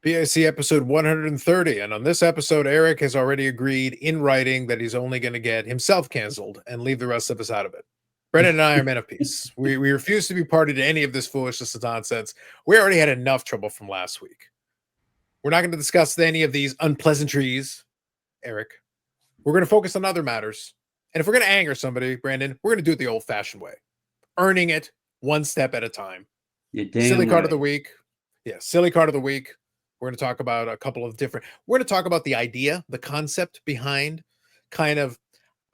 BIC episode 130. And on this episode, Eric has already agreed in writing that he's only going to get himself canceled and leave the rest of us out of it. Brendan and I are men of peace. We refuse to be party to any of this foolishness and nonsense. We already had enough trouble from last week. We're not going to discuss any of these unpleasantries, Eric. We're going to focus on other matters. And if we're going to anger somebody, Brandon, we're going to do it the old-fashioned way. Earning it one step at a time. Silly card of the week. Yeah, silly card of the week. We're going to talk about a couple of different. We're going to talk about the idea, the concept behind kind of,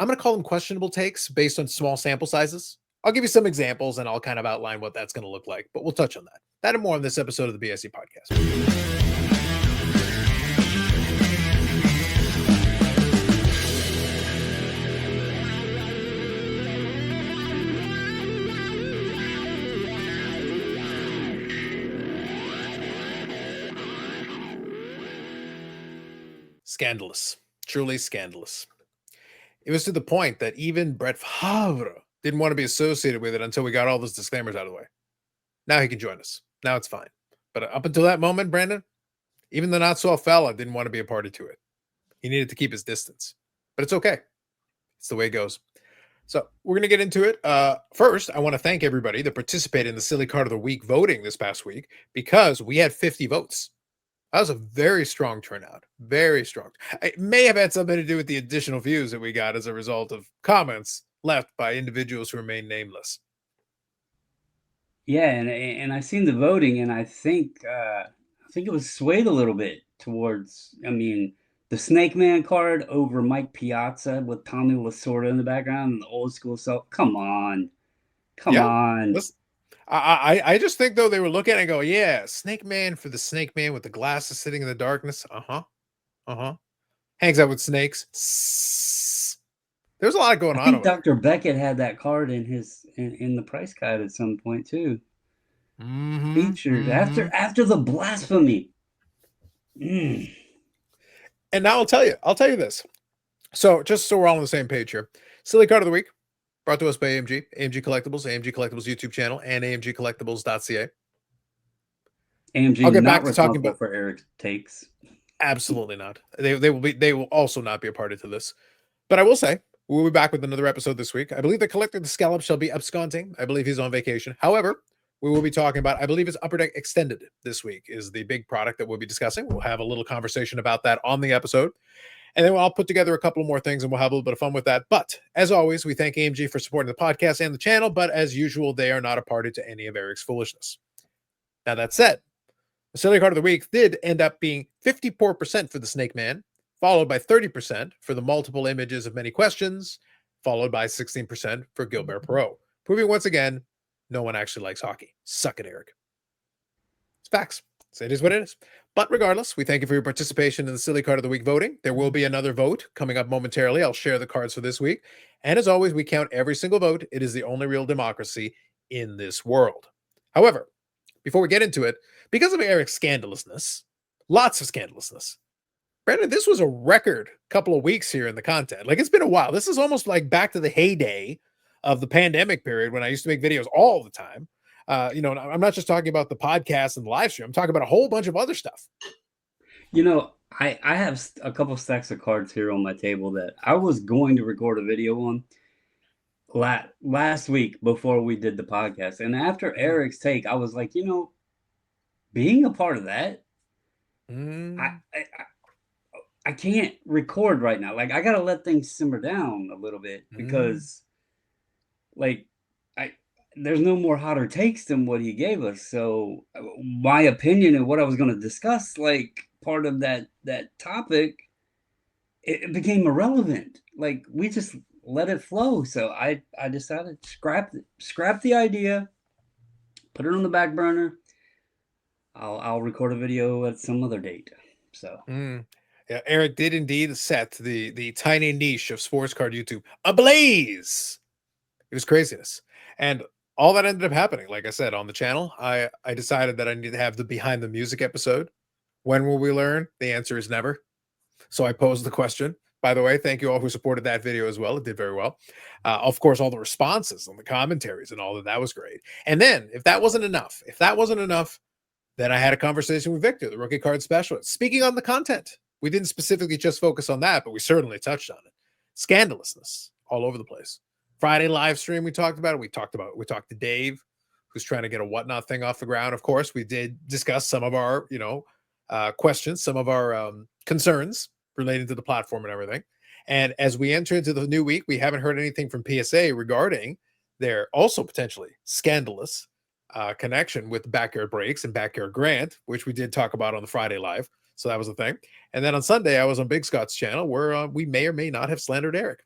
I'm going to call them questionable takes based on small sample sizes. I'll give you some examples and I'll kind of outline what that's going to look like, but we'll touch on that. That and more on this episode of the BIC podcast. Scandalous, truly scandalous. It was to the point that even Brett Favre didn't want to be associated with it until we got all those disclaimers out of the way. Now he can join us. Now it's fine. But up until that moment, Brandon, even the not so fella didn't want to be a party to it. He needed to keep his distance. But it's okay. It's the way it goes. So we're going to get into it. First, I want to thank everybody that participated in the Silly Card of the Week voting this past week because we had 50 votes. That was a very strong turnout. Very strong. It may have had something to do with the additional views that we got as a result of comments left by individuals who remain nameless. Yeah, and I seen the voting, and I think it was swayed a little bit towards. I mean, the Snake Man card over Mike Piazza with Tommy Lasorda in the background and the old school. So come on. Listen, I just think though they were looking at it and go, yeah, Snake Man for the Snake Man with the glasses sitting in the darkness. Hangs out with snakes. There's a lot going on. I think Dr. Beckett had that card in his in the price guide at some point too. Featured after the blasphemy. And now I'll tell you this. So just so we're all on the same page here. Silly card of the week. Brought to us by AMG Collectibles, AMG Collectibles YouTube channel, and AMGcollectibles.ca. AMG I'll get back to talking about for Eric's takes. Absolutely not. They will also not be a party to this. But I will say, we'll be back with another episode this week. I believe the collector of the scallop shall be absconding. I believe he's on vacation. However, we will be talking about, I believe it's Upper Deck Extended this week is the big product that we'll be discussing. We'll have a little conversation about that on the episode. And then I'll put together a couple more things and we'll have a little bit of fun with that. But as always, we thank AMG for supporting the podcast and the channel. But as usual, they are not a party to any of Eric's foolishness. Now, that said, the silly card of the week did end up being 54% for the Snake Man, followed by 30% for the multiple images of many questions, followed by 16% for Gilbert Perot. Proving once again, no one actually likes hockey. Suck it, Eric. It's facts. So it is what it is. But regardless, we thank you for your participation in the Silly Card of the Week voting. There will be another vote coming up momentarily. I'll share the cards for this week. And as always, we count every single vote. It is the only real democracy in this world. However, before we get into it, because of Eric's scandalousness, lots of scandalousness, Brandon, this was a record couple of weeks here in the content. Like, it's been a while. This is almost like back to the heyday of the pandemic period when I used to make videos all the time. I'm not just talking about the podcast and the live stream. I'm talking about a whole bunch of other stuff. I have a couple stacks of cards here on my table that I was going to record a video on last week before we did the podcast. And after Eric's take, I was like, being a part of that, I can't record right now. Like, I got to let things simmer down a little bit because there's no more hotter takes than what he gave us. So my opinion and what I was going to discuss, like part of that topic, it became irrelevant. Like, we just let it flow. So I decided to scrap the idea, put it on the back burner. I'll record a video at some other date. So yeah, Eric did indeed set the tiny niche of sports card YouTube ablaze. It was craziness. And all that ended up happening, like I said, on the channel, I decided that I need to have the behind the music episode. When will we learn? The answer is never. So I posed the question. By the way, thank you all who supported that video as well. It did very well. Of course, all the responses and the commentaries and all that was great. And then if that wasn't enough, Then I had a conversation with Victor, the rookie card specialist. Speaking on the content, we didn't specifically just focus on that, but we certainly touched on it. Scandalousness all over the place. Friday live stream, we talked about it. We talked to Dave, who's trying to get a whatnot thing off the ground. Of course, we did discuss some of our, questions, some of our concerns relating to the platform and everything. And as we enter into the new week, we haven't heard anything from PSA regarding their also potentially scandalous connection with Backyard Breaks and Backyard Grant, which we did talk about on the Friday live. So that was the thing. And then on Sunday, I was on Big Scott's channel where we may or may not have slandered Eric,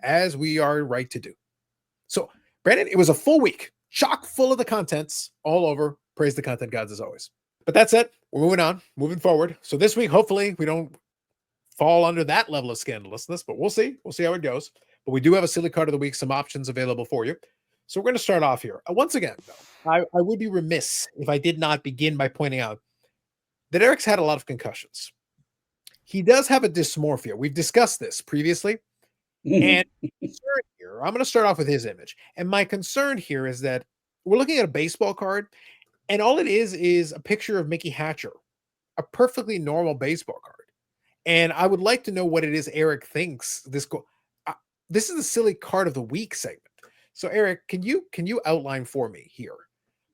as we are right to do. So, Brandon, it was a full week, chock full of the contents all over. Praise the content gods as always. But that's it. We're moving on, moving forward. So this week, hopefully, we don't fall under that level of scandalousness, but we'll see. We'll see how it goes. But we do have a silly card of the week, some options available for you. So we're going to start off here. Once again, though, I would be remiss if I did not begin by pointing out that Eric's had a lot of concussions. He does have a dysmorphia. We've discussed this previously. And concern here, I'm going to start off with his image. And my concern here is that we're looking at a baseball card, and all it is a picture of Mickey Hatcher, a perfectly normal baseball card. And I would like to know what it is Eric thinks this this is the silly card of the week segment. So Eric, can you outline for me here?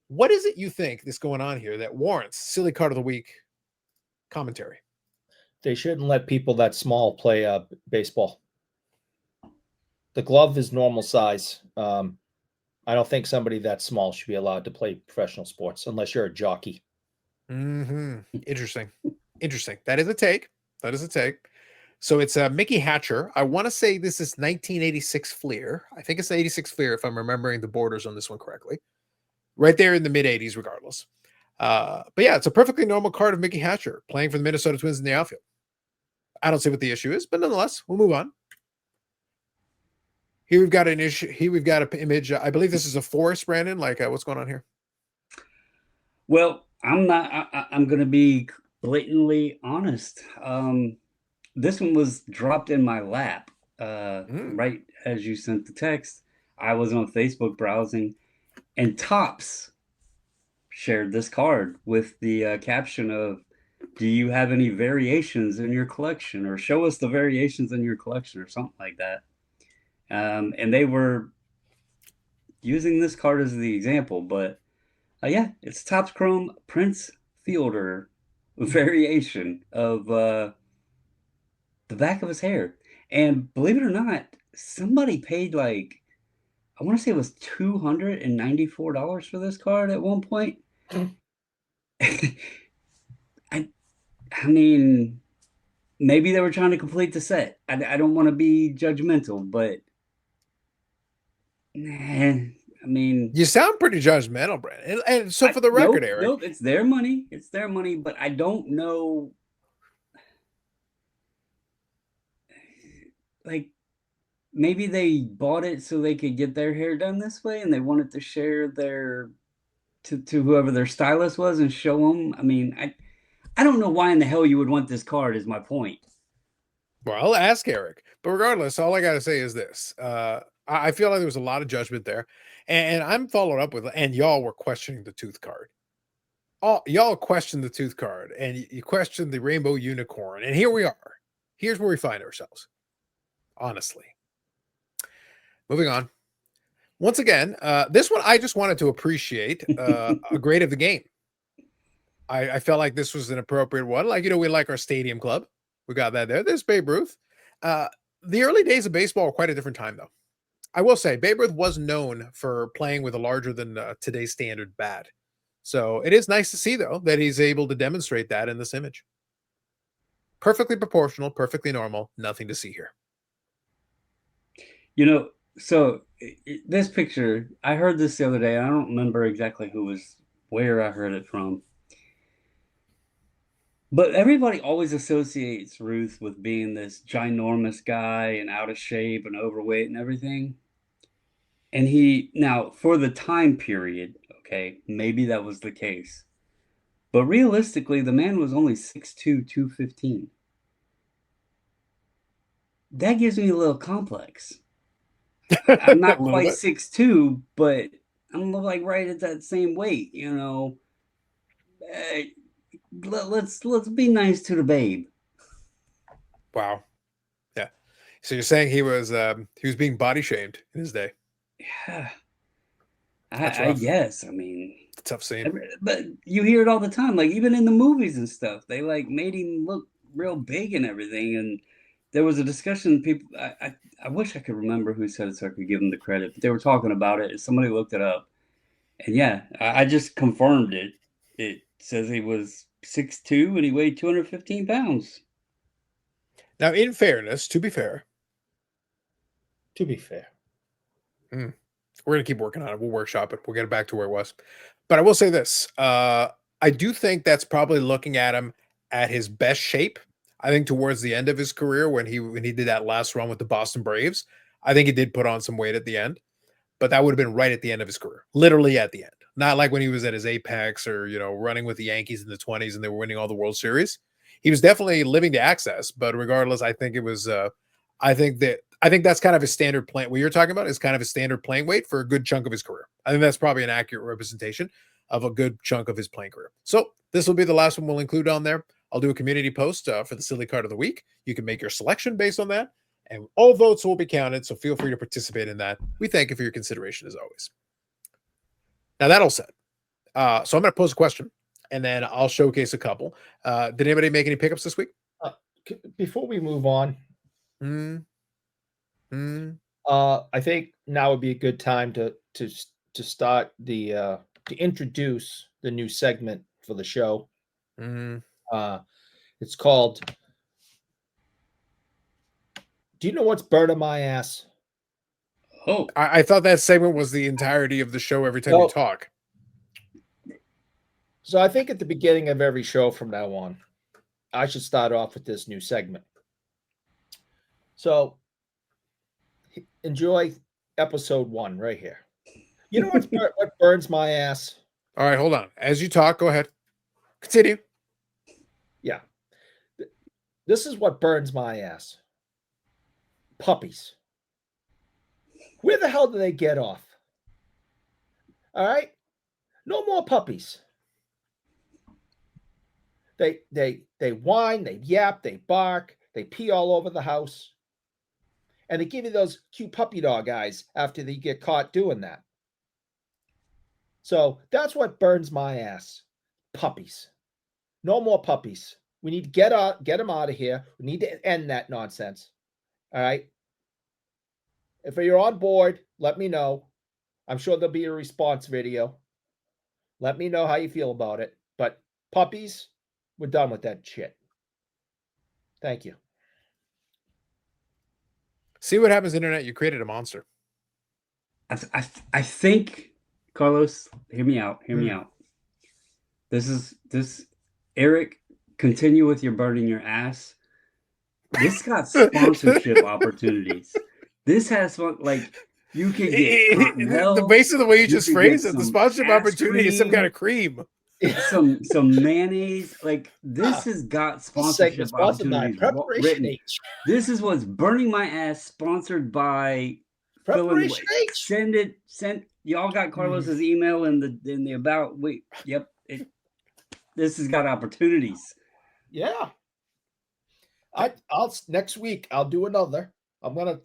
What is it you think is going on here that warrants silly card of the week commentary? They shouldn't let people that small play baseball. The glove is normal size. I don't think somebody that small should be allowed to play professional sports unless you're a jockey. Interesting. That is a take. So it's Mickey Hatcher. I want to say this is 1986 Fleer. I think it's 86 Fleer if I'm remembering the borders on this one correctly. Right there in the mid 80s, regardless. But yeah, it's a perfectly normal card of Mickey Hatcher playing for the Minnesota Twins in the outfield. I don't see what the issue is, but nonetheless, we'll move on. Here we've got an issue. Here we've got an image. I believe this is a forest, Brandon. Like, what's going on here? Well, I'm going to be blatantly honest. This one was dropped in my lap right as you sent the text. I was on Facebook browsing, and Topps shared this card with the caption of, "Do you have any variations in your collection?" or "Show us the variations in your collection," or something like that. And they were using this card as the example, but yeah, it's Topps Chrome Prince Fielder variation of the back of his hair. And believe it or not, somebody paid like, I want to say it was $294 for this card at one point. I mean, maybe they were trying to complete the set. I don't want to be judgmental, but I mean, you sound pretty judgmental, Brandon. And so for the record, Eric, nope, it's their money. It's their money, but I don't know. Like, maybe they bought it so they could get their hair done this way, and they wanted to share their to whoever their stylist was and show them. I mean, I don't know why in the hell you would want this card, is my point. Well, I'll ask Eric. But regardless, all I got to say is this. I feel like there was a lot of judgment there. And I'm following up with, and y'all were questioning the tooth card. Y'all questioned the tooth card, and you questioned the rainbow unicorn. And here we are. Here's where we find ourselves. Honestly. Moving on. Once again, this one I just wanted to appreciate a grade of the game. I felt like this was an appropriate one. Like, we like our stadium club. We got that there. There's Babe Ruth. The early days of baseball were quite a different time, though. I will say, Babe Ruth was known for playing with a larger than today's standard bat. So it is nice to see, though, that he's able to demonstrate that in this image. Perfectly proportional, perfectly normal, nothing to see here. So this picture, I heard this the other day. I don't remember exactly where I heard it from. But everybody always associates Ruth with being this ginormous guy and out of shape and overweight and everything. And now for the time period, okay, maybe that was the case. But realistically, the man was only 6'2", 215. That gives me a little complex. I'm not quite 6'2", but I'm like right at that same weight, Hey, let's be nice to the babe. Wow. Yeah. So you're saying he was being body shamed in his day. Yeah, That's I rough. guess. I mean, Tough scene. but you hear it all the time, like even in the movies and stuff. They like made him look real big and everything. And there was a discussion. People, I wish I could remember who said it so I could give them the credit. But they were talking about it, and somebody looked it up. And yeah, I just confirmed it. It says he was 6'2" and he weighed 215 pounds. Now, in fairness, to be fair, To be fair. we're gonna keep working on it. We'll workshop it. We'll get it back to where it was. But I will say this: I do think that's probably looking at him at his best shape. I think towards the end of his career, when he did that last run with the Boston Braves, I think he did put on some weight at the end. But that would have been right at the end of his career, literally at the end. Not like when he was at his apex or running with the Yankees in the 20s and they were winning all the World Series. He was definitely living to access, but regardless, I think it was. I think that's kind of a standard playing. What you're talking about is kind of a standard playing weight for a good chunk of his career. I think that's probably an accurate representation of a good chunk of his playing career. So this will be the last one we'll include on there. I'll do a community post for the silly card of the week. You can make your selection based on that, and all votes will be counted. So feel free to participate in that. We thank you for your consideration as always. Now that all said, so I'm going to pose a question, and then I'll showcase a couple. Did anybody make any pickups this week? Before we move on, I think now would be a good time to start to introduce the new segment for the show. It's called "Do you know what's burning my ass?" Oh, I thought that segment was the entirety of the show every time you talk. So I think at the beginning of every show from now on, I should start off with this new segment. So enjoy episode 1 right here. You know what burns my ass? All right, hold on. As you talk, go ahead. Continue. Yeah. This is what burns my ass. Puppies. Where the hell do they get off? All right? No more puppies. They whine, they yap, they bark, they pee all over the house. And they give you those cute puppy dog eyes after they get caught doing that. So that's what burns my ass. Puppies. No more puppies. We need to get them out of here. We need to end that nonsense. All right? If you're on board, let me know. I'm sure there'll be a response video. Let me know how you feel about it. But puppies, we're done with that shit. Thank you. See what happens, internet. You created a monster. I think, Carlos, hear me out. Hear me out. This Eric, continue with your burning your ass. This got sponsorship opportunities. This has like you can get the base of the way you just phrased it. The sponsorship opportunity is some kind of cream. Some mayonnaise. Like this has got sponsorship opportunities written. This is what's burning my ass. Sponsored by Preparation H. Send y'all got Carlos's email in the about. Wait, yep. This has got opportunities. Yeah. I'll next week I'll do another.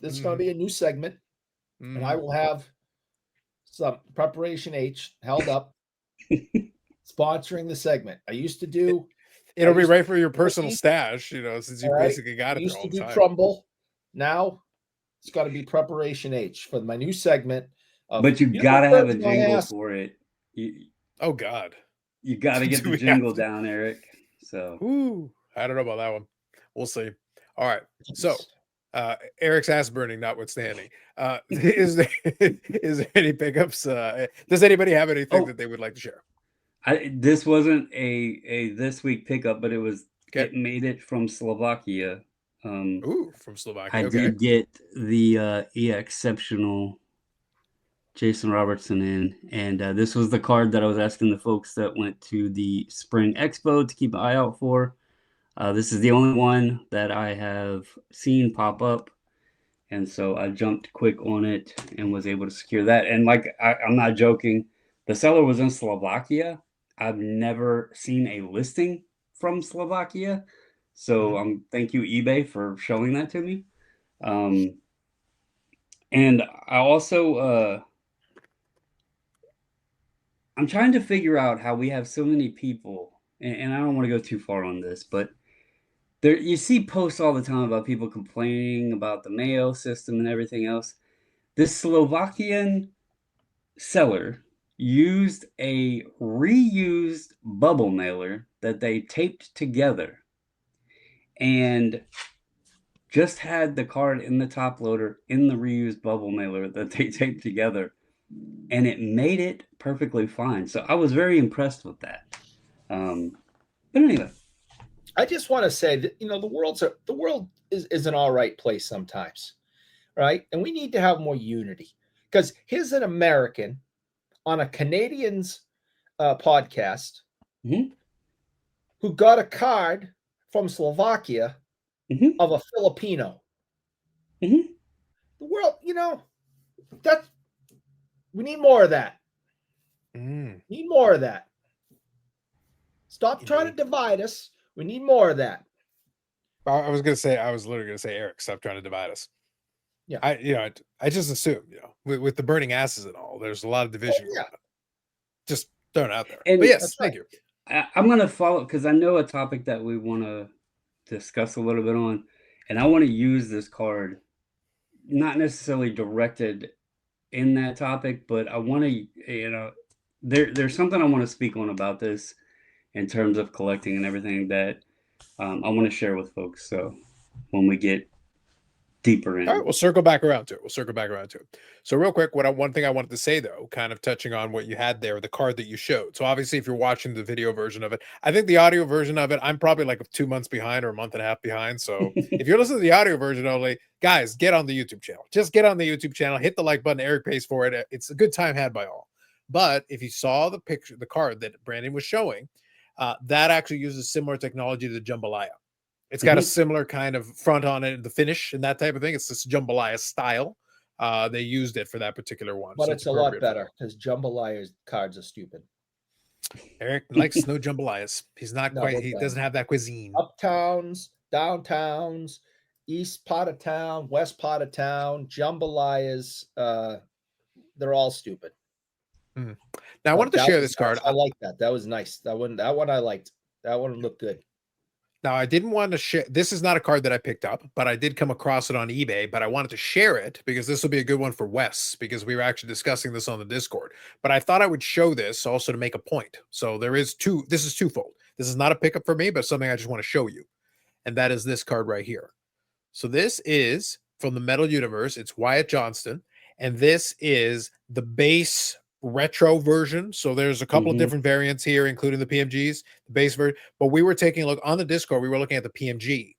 This is gonna be a new segment, and I will have some Preparation H held up sponsoring the segment. I used to do it'll be right for your personal stash, since you basically got it. Used to do Crumble. Now it's got to be Preparation H for my new segment. But you gotta have a jingle for it. Oh God. You gotta get the jingle down, Eric. So I don't know about that one. We'll see. All right. So Eric's ass burning notwithstanding. Is there any pickups? Does anybody have anything that they would like to share? This wasn't a this week pickup, but it made it from Slovakia. From Slovakia. I did get the exceptional Jason Robertson in, and this was the card that I was asking the folks that went to the Spring Expo to keep an eye out for. This is the only one that I have seen pop up, and so I jumped quick on it and was able to secure that. And I'm not joking, the seller was in Slovakia, I've never seen a listing from Slovakia. So thank you, eBay, for showing that to me. And I also I'm trying to figure out how we have so many people, and I don't want to go too far on this, but there you see posts all the time about people complaining about the mail system and everything else. This Slovakian seller used a reused bubble mailer that they taped together and just had the card in the top loader in the reused bubble mailer that they taped together, and it made it perfectly fine. So I was very impressed with that. But anyway, I just want to say that the world is an all right place sometimes, right? And we need to have more unity, because here's an American on a Canadian's podcast who got a card from Slovakia of a Filipino. The world, that we need more of that. Need more of that. Stop trying to divide us. We need more of that. I was literally gonna say, Eric, stop trying to divide us. Yeah. I just assume, with the burning asses and all, there's a lot of division. Oh, yeah. Going on. Just throwing it out there. And but yes, that's thank right. you. I'm going to follow, because I know a topic that we want to discuss a little bit on, and I want to use this card, not necessarily directed in that topic, but I want to, there's something I want to speak on about this in terms of collecting and everything that I want to share with folks. So when we get deeper in. All right, we'll circle back around to it. So real quick, one thing I wanted to say, though, kind of touching on what you had there, the card that you showed. So obviously, if you're watching the video version of it, I think the audio version of it, I'm probably like 2 months behind or a month and a half behind. So if you're listening to the audio version only, guys, get on the YouTube channel. Just get on the YouTube channel, hit the like button. Eric pays for it. It's a good time had by all. But if you saw the picture, the card that Brandon was showing, that actually uses similar technology to the jambalaya. It's got a similar kind of front on it, the finish and that type of thing. It's this jambalaya style. They used it for that particular one. But so it's a lot better because jambalaya cards are stupid. Eric likes no jambalayas. He's not he doesn't have that cuisine. Uptowns, downtowns, east part of town, west part of town, jambalayas, they're all stupid. Now I wanted to share this card. I like that. That was nice. That one I liked. That one looked good. Now, I didn't want to share. This is not a card that I picked up, but I did come across it on eBay. But I wanted to share it because this will be a good one for Wes, because we were actually discussing this on the Discord. But I thought I would show this also to make a point. So this is twofold. This is not a pickup for me, but something I just want to show you. And that is this card right here. So this is from the Metal Universe. It's Wyatt Johnston. And this is the base retro version. So there's a couple of different variants here, including the PMGs, the base version. But we were taking a look on the Discord. We were looking at the PMG.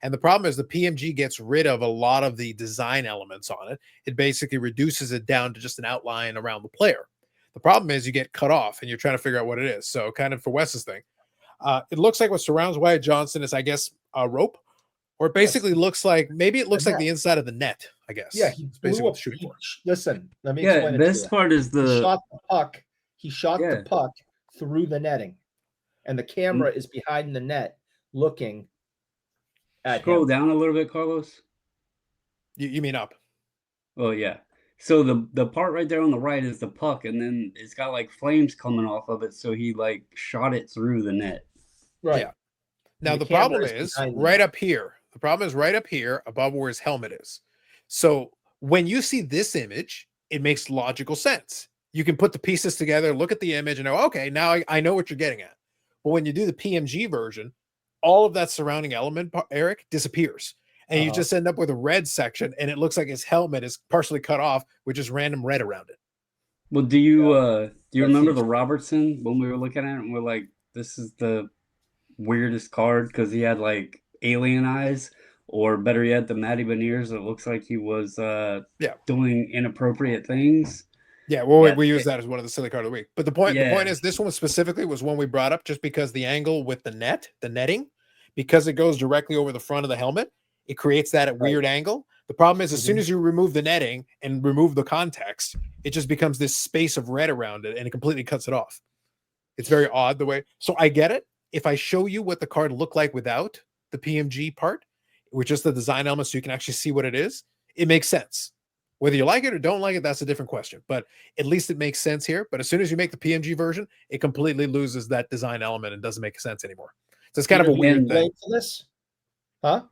And the problem is the PMG gets rid of a lot of the design elements on it. It basically reduces it down to just an outline around the player. The problem is you get cut off and you're trying to figure out what it is. So kind of for Wes's thing, it looks like what surrounds Wyatt Johnston is, I guess, a rope. Or it basically looks like, maybe it looks like the inside of the net, I guess. Yeah, he basically what the shooting for. Listen, let me explain it. This part is he shot the puck. He shot the puck through the netting, and the camera is behind the net looking at Scroll him. down a little bit, Carlos. You mean up? Oh yeah. So the part right there on the right is the puck, and then it's got like flames coming off of it. So he like shot it through the net. Right. Yeah. Now the problem is right up here. The problem is right up here above where his helmet is. So when you see this image, it makes logical sense. You can put the pieces together, look at the image, and go, okay, now I know what you're getting at. But when you do the PMG version, all of that surrounding element, Eric, disappears. And you just end up with a red section, and it looks like his helmet is partially cut off with just random red around it. Well, do you remember the Robertson when we were looking at it and we're like, this is the weirdest card because he had like alien eyes, or better yet, the Matty Beniers. It looks like he was doing inappropriate things. Yeah, well, we use that as one of the silly card of the week. But the point is, this one specifically was one we brought up just because the angle with the netting, because it goes directly over the front of the helmet, it creates that weird angle. The problem is, as soon as you remove the netting and remove the context, it just becomes this space of red around it, and it completely cuts it off. It's very odd the way. So I get it. If I show you what the card looked like without the PMG part, with just the design elements, so you can actually see what it is, it makes sense. Whether you like it or don't like it, that's a different question. But at least it makes sense here. But as soon as you make the PMG version, it completely loses that design element and doesn't make sense anymore. So it's kind of a weird thing. For this? Huh?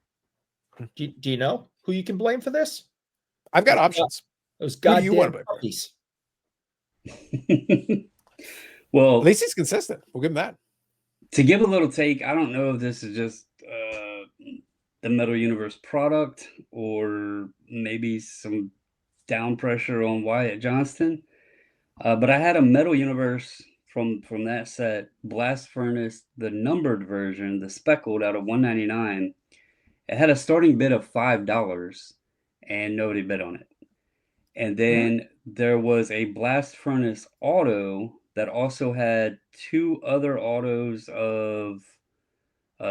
Do you know who you can blame for this? I've got options. Those Who do you want goddamn to blame puppies. Well, at least he's consistent. We'll give him that. To give a little take, I don't know if this is just the Metal Universe product or maybe some down pressure on Wyatt Johnston. But I had a Metal Universe from that set, Blast Furnace, the numbered version, the speckled out of $199. It had a starting bid of $5 and nobody bid on it. And then there was a Blast Furnace auto that also had two other autos of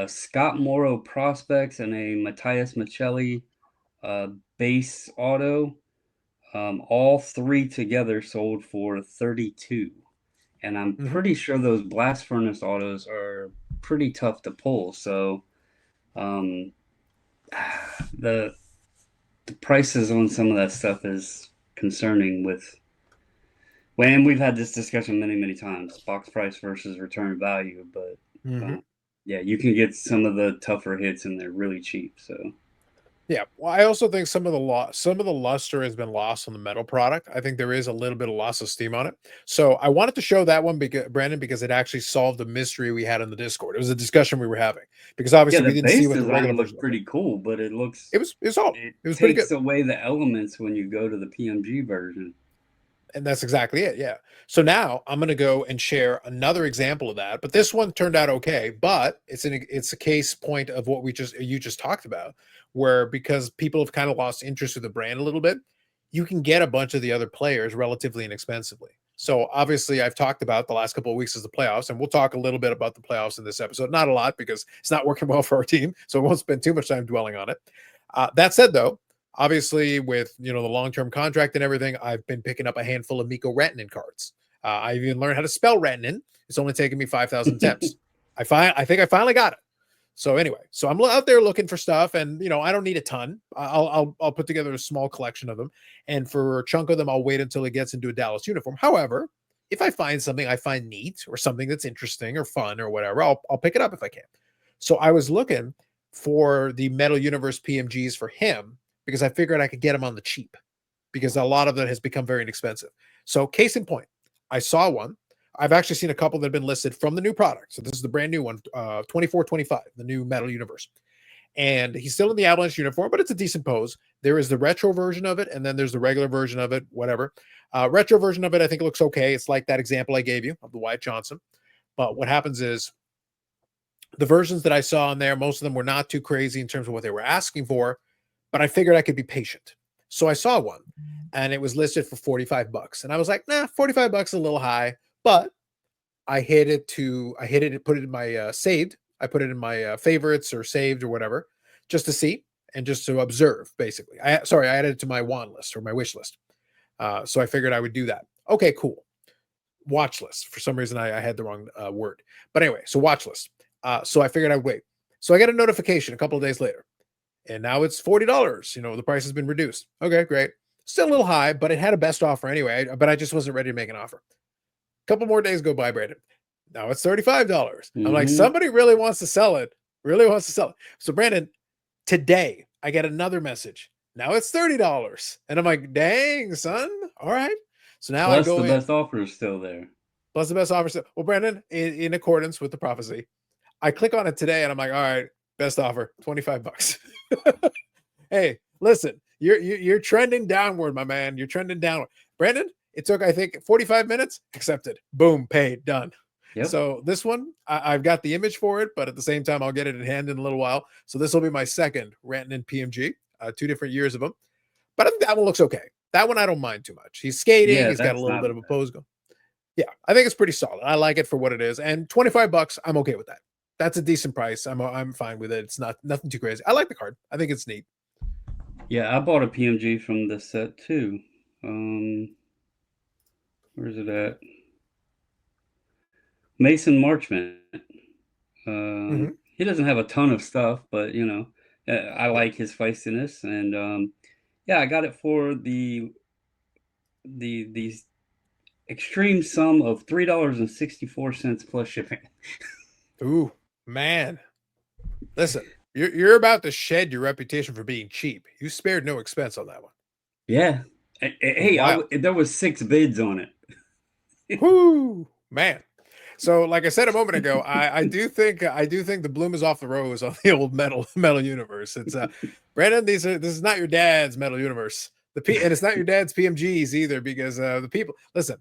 Scott Morrow prospects and a Matthias Michelli base auto. All three together sold for $32. And I'm pretty sure those Blast Furnace autos are pretty tough to pull. So the prices on some of that stuff is concerning with, and we've had this discussion many times, box price versus return value, but yeah, you can get some of the tougher hits and they're really cheap. So yeah, well, I also think some of the luster has been lost on the metal product. I think there is a little bit of loss of steam on it. So I wanted to show that one, Brandon, because it actually solved the mystery we had in the Discord. It was a discussion we were having because obviously we didn't see what the regular version looked pretty cool, but it looks it was pretty good. Away the elements when you go to the PMG version. And that's exactly it. Yeah. So now I'm going to go and share another example of that. But this one turned out okay. But it's a case point of what you just talked about, where because people have kind of lost interest in the brand a little bit, you can get a bunch of the other players relatively inexpensively. So obviously I've talked about the last couple of weeks as the playoffs, and we'll talk a little bit about the playoffs in this episode. Not a lot because it's not working well for our team. So I won't spend too much time dwelling on it. That said, though, obviously, with the long-term contract and everything, I've been picking up a handful of Mikko Rantanen cards. I even learned how to spell Rantanen. It's only taken me 5,000 attempts. I think I finally got it. So anyway, so I'm out there looking for stuff, and I don't need a ton. I'll put together a small collection of them, and for a chunk of them, I'll wait until it gets into a Dallas uniform. However, if I find something I find neat or something that's interesting or fun or whatever, I'll pick it up if I can. So I was looking for the Metal Universe PMGs for him, because I figured I could get them on the cheap because a lot of it has become very inexpensive. So case in point, I saw one. I've actually seen a couple that have been listed from the new product. So this is the brand new one, 2425, the new Metal Universe. And he's still in the Avalanche uniform, but it's a decent pose. There is the retro version of it, and then there's the regular version of it, whatever. Retro version of it, I think it looks okay. It's like that example I gave you of the Wyatt Johnson. But what happens is the versions that I saw in there, most of them were not too crazy in terms of what they were asking for, but I figured I could be patient. So I saw one and it was listed for $45. And I was like, nah, $45 is a little high, but I put it in my saved. I put it in my favorites or saved or whatever, just to see and just to observe, basically. I added it to my want list or my wish list. So I figured I would do that. Okay, cool. Watch list. For some reason, I had the wrong word. But anyway, so watch list. So I figured I'd wait. So I get a notification a couple of days later. And now it's $40. The price has been reduced. Okay, great. Still a little high, but it had a best offer anyway. But I just wasn't ready to make an offer. A couple more days go by, Brandon. Now it's $35. I'm like, somebody really wants to sell it. So Brandon, today I get another message. Now it's $30. And I'm like, dang, son. All right. So now I go in. The best offer is still there. Plus the best offer. Well, Brandon, in accordance with the prophecy, I click on it today and I'm like, all right, best offer, $25. Hey, listen, you're trending downward, my man. You're trending downward. Brandon, it took, I think, 45 minutes. Accepted. Boom, paid, done. Yep. So this one, I've got the image for it, but at the same time, I'll get it in hand in a little while. So this will be my second Rantanen PMG, 2 different years of them. But I think that one looks okay. That one I don't mind too much. He's skating. Yeah, he's got a little bit of a pose going. Yeah, I think it's pretty solid. I like it for what it is. And $25, I'm okay with that. That's a decent price. I'm fine with it. It's nothing too crazy. I like the card. I think it's neat. Yeah, I bought a PMG from this set too. Where's it at? Mason Marchman. Mhm. He doesn't have a ton of stuff, but I Yep. like his feistiness, and yeah, I got it for the extreme sum of $3.64 plus shipping. Ooh, man. Listen, you're about to shed your reputation for being cheap. You spared no expense on that one. Yeah. Hey, Wow. there was 6 bids on it. Whoo, man. So, like I said a moment ago, I do think the bloom is off the rose on the old metal universe. It's Brandon, this is not your dad's metal universe. And it's not your dad's PMGs either, because the people listen.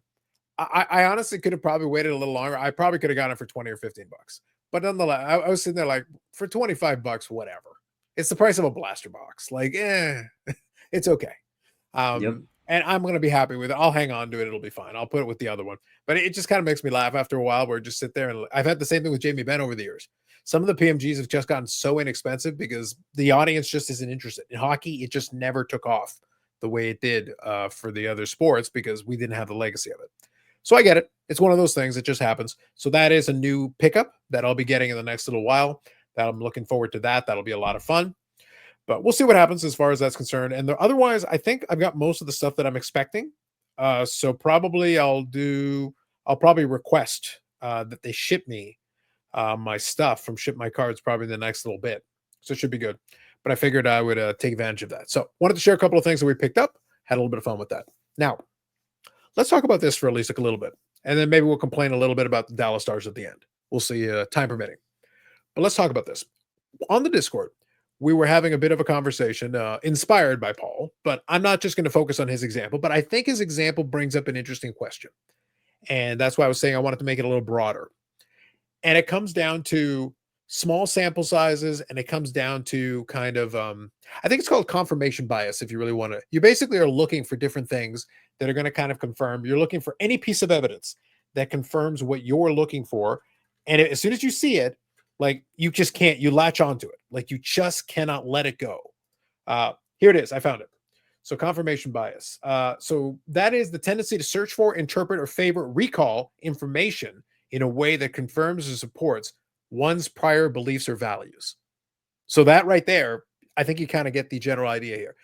I honestly could have probably waited a little longer. I probably could have gotten it for 20 or 15 bucks. But nonetheless, I was sitting there like, for 25 bucks, whatever. It's the price of a blaster box. Like, it's okay. Yep. And I'm gonna be happy with it. I'll hang on to it. It'll be fine. I'll put it with the other one. But it just kind of makes me laugh after a while, where I just sit there and I've had the same thing with Jamie Benn over the years. Some of the PMGs have just gotten so inexpensive because the audience just isn't interested. In hockey, it just never took off the way it did for the other sports because we didn't have the legacy of it. So I get it. It's one of those things. It just happens. So that is a new pickup that I'll be getting in the next little while. That I'm looking forward to that. That'll be a lot of fun. But we'll see what happens as far as that's concerned. And otherwise, I think I've got most of the stuff that I'm expecting. So probably I'll probably request that they ship me my stuff from Ship My Cards probably in the next little bit. So it should be good. But I figured I would take advantage of that. So wanted to share a couple of things that we picked up. Had a little bit of fun with that. Now, let's talk about this for at least a little bit. And then maybe we'll complain a little bit about the Dallas Stars at the end. We'll see, time permitting. But let's talk about this. On the Discord, we were having a bit of a conversation inspired by Paul, but I'm not just going to focus on his example, but I think his example brings up an interesting question. And that's why I was saying I wanted to make it a little broader. And it comes down to small sample sizes, and it comes down to kind of I think it's called confirmation bias. If you really want to, you basically are looking for different things that are going to kind of confirm. You're looking for any piece of evidence that confirms what you're looking for, and as soon as you see it, like you just can't, you latch onto it, like you just cannot let it go. Here it is. I found it. So confirmation bias. So that is the tendency to search for, interpret, or favor, recall information in a way that confirms or supports one's prior beliefs or values. So that right there, I think you kind of get the general idea here.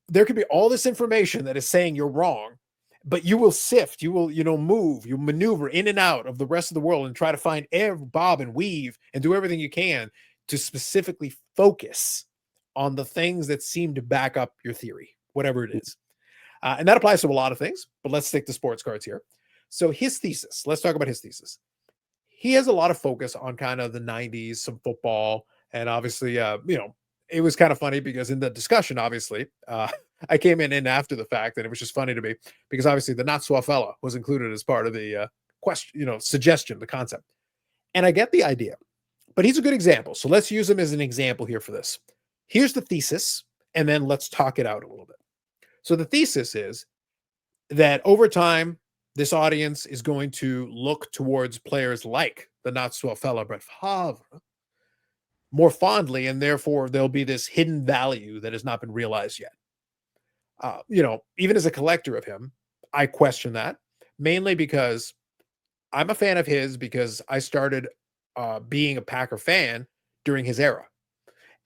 There could be all this information that is saying you're wrong, but you will sift, you will, move, you maneuver in and out of the rest of the world and try to find every bob and weave and do everything you can to specifically focus on the things that seem to back up your theory, whatever it is. And that applies to a lot of things, but let's stick to sports cards here. So his thesis, let's talk about his thesis. He has a lot of focus on kind of the 90s, some football, and obviously, it was kind of funny because in the discussion, obviously, I came in after the fact, and it was just funny to me because obviously the not so fella was included as part of the question, suggestion, the concept. And I get the idea, but he's a good example. So let's use him as an example here for this. Here's the thesis, and then let's talk it out a little bit. So the thesis is that over time, this audience is going to look towards players like the not so fella Brett Favre more fondly, and therefore there'll be this hidden value that has not been realized yet. Even as a collector of him, I question that, mainly because I'm a fan of his because I started being a Packer fan during his era,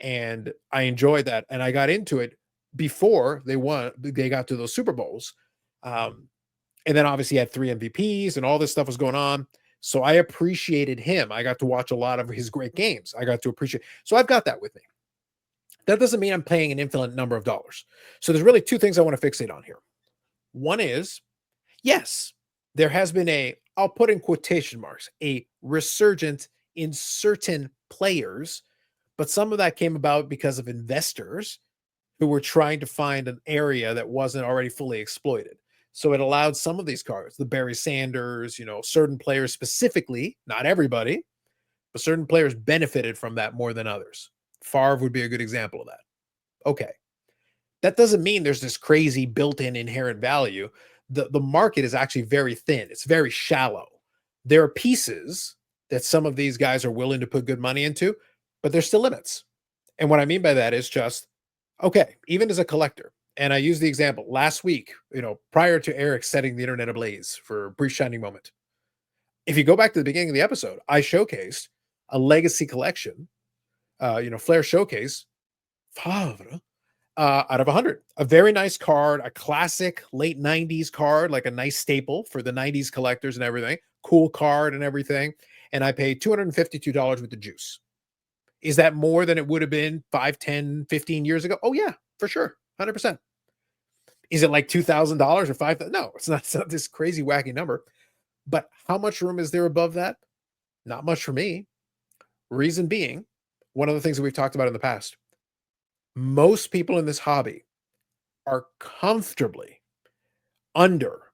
and I enjoyed that, and I got into it before they got to those Super Bowls. And then obviously he had 3 MVPs and all this stuff was going on. So I appreciated him. I got to watch a lot of his great games. I got to appreciate. So I've got that with me. That doesn't mean I'm paying an infinite number of dollars. So there's really 2 things I want to fixate on here. One is, yes, there has been I'll put in quotation marks, a resurgence in certain players, but some of that came about because of investors who were trying to find an area that wasn't already fully exploited. So it allowed some of these cards, the Barry Sanders, certain players specifically, not everybody, but certain players benefited from that more than others. Favre would be a good example of that. Okay. That doesn't mean there's this crazy built-in inherent value. The market is actually very thin. It's very shallow. There are pieces that some of these guys are willing to put good money into, but there's still limits. And what I mean by that is just, okay, even as a collector, and I use the example last week, prior to Eric setting the internet ablaze for a brief shining moment, if you go back to the beginning of the episode, I showcased a legacy collection, Flair Showcase, out of 100. A very nice card, a classic late 90s card, like a nice staple for the 90s collectors and everything. Cool card and everything. And I paid $252 with the juice. Is that more than it would have been 5, 10, 15 years ago? Oh, yeah, for sure. 100%. Is it like $2,000 or $5,000? No, it's not this crazy wacky number. But how much room is there above that? Not much for me. Reason being, one of the things that we've talked about in the past, most people in this hobby are comfortably under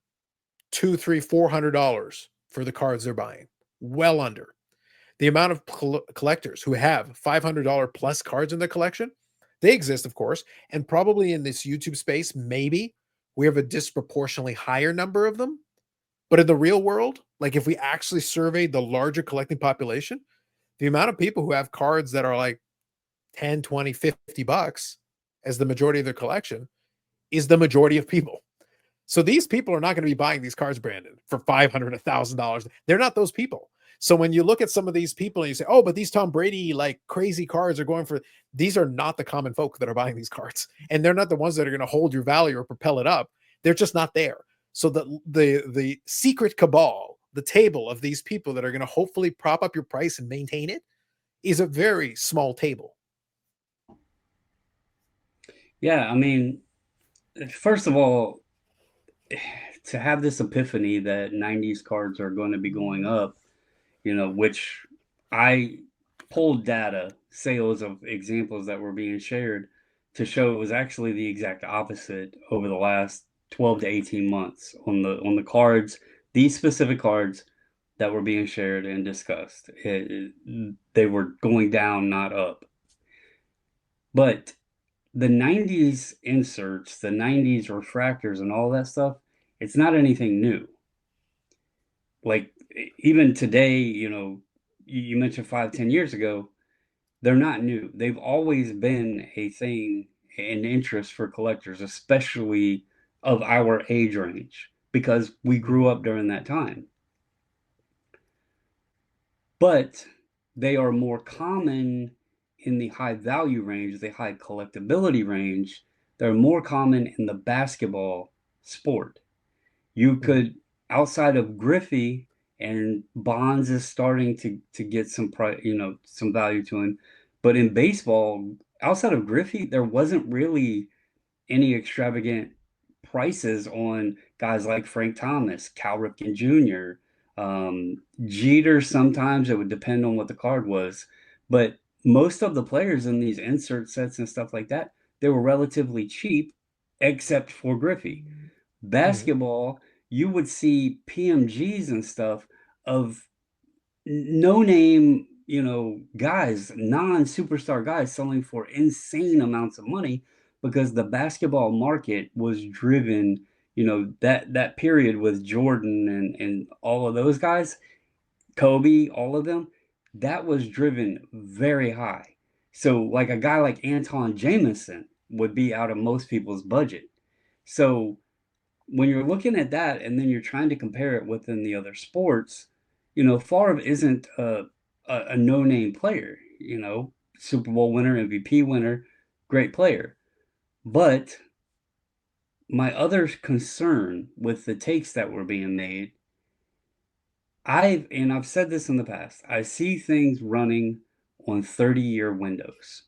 $200, $300, $400 for the cards they're buying. Well under. The amount of collectors who have $500 plus cards in their collection, they exist, of course, and probably in this YouTube space, maybe we have a disproportionately higher number of them. But in the real world, like if we actually surveyed the larger collecting population, the amount of people who have cards that are like 10, 20, $50 as the majority of their collection is the majority of people. So these people are not going to be buying these cards, Brandon, for $500, $1,000. They're not those people. So when you look at some of these people and you say, oh, but these Tom Brady, like crazy cards are going for, these are not the common folk that are buying these cards. And they're not the ones that are going to hold your value or propel it up. They're just not there. So the secret cabal, the table of these people that are going to hopefully prop up your price and maintain it is a very small table. Yeah, I mean, first of all, to have this epiphany that 90s cards are going to be going up, which I pulled data, sales of examples that were being shared to show it was actually the exact opposite over the last 12 to 18 months on the cards, these specific cards that were being shared and discussed. They were going down, not up. But the 90s inserts, the 90s refractors and all that stuff, it's not anything new. Like even today, you mentioned 5, 10 years ago, they're not new. They've always been a thing, an interest for collectors, especially of our age range, because we grew up during that time. But they are more common in the high value range, the high collectability range. They're more common in the basketball sport. You could, outside of Griffey, and Bonds is starting to get some some value to him. But in baseball, outside of Griffey, there wasn't really any extravagant prices on guys like Frank Thomas, Cal Ripken Jr., Jeter. Sometimes it would depend on what the card was. But most of the players in these insert sets and stuff like that, they were relatively cheap, except for Griffey. Basketball, you would see PMGs and stuff of no name, guys, non-superstar guys selling for insane amounts of money because the basketball market was driven, that period with Jordan and all of those guys, Kobe, all of them, that was driven very high. So like a guy like Anton Jameson would be out of most people's budget. So when you're looking at that and then you're trying to compare it within the other sports, Favre isn't a no-name player, Super Bowl winner, MVP winner, great player. But my other concern with the takes that were being made, I've said this in the past, I see things running on 30-year windows.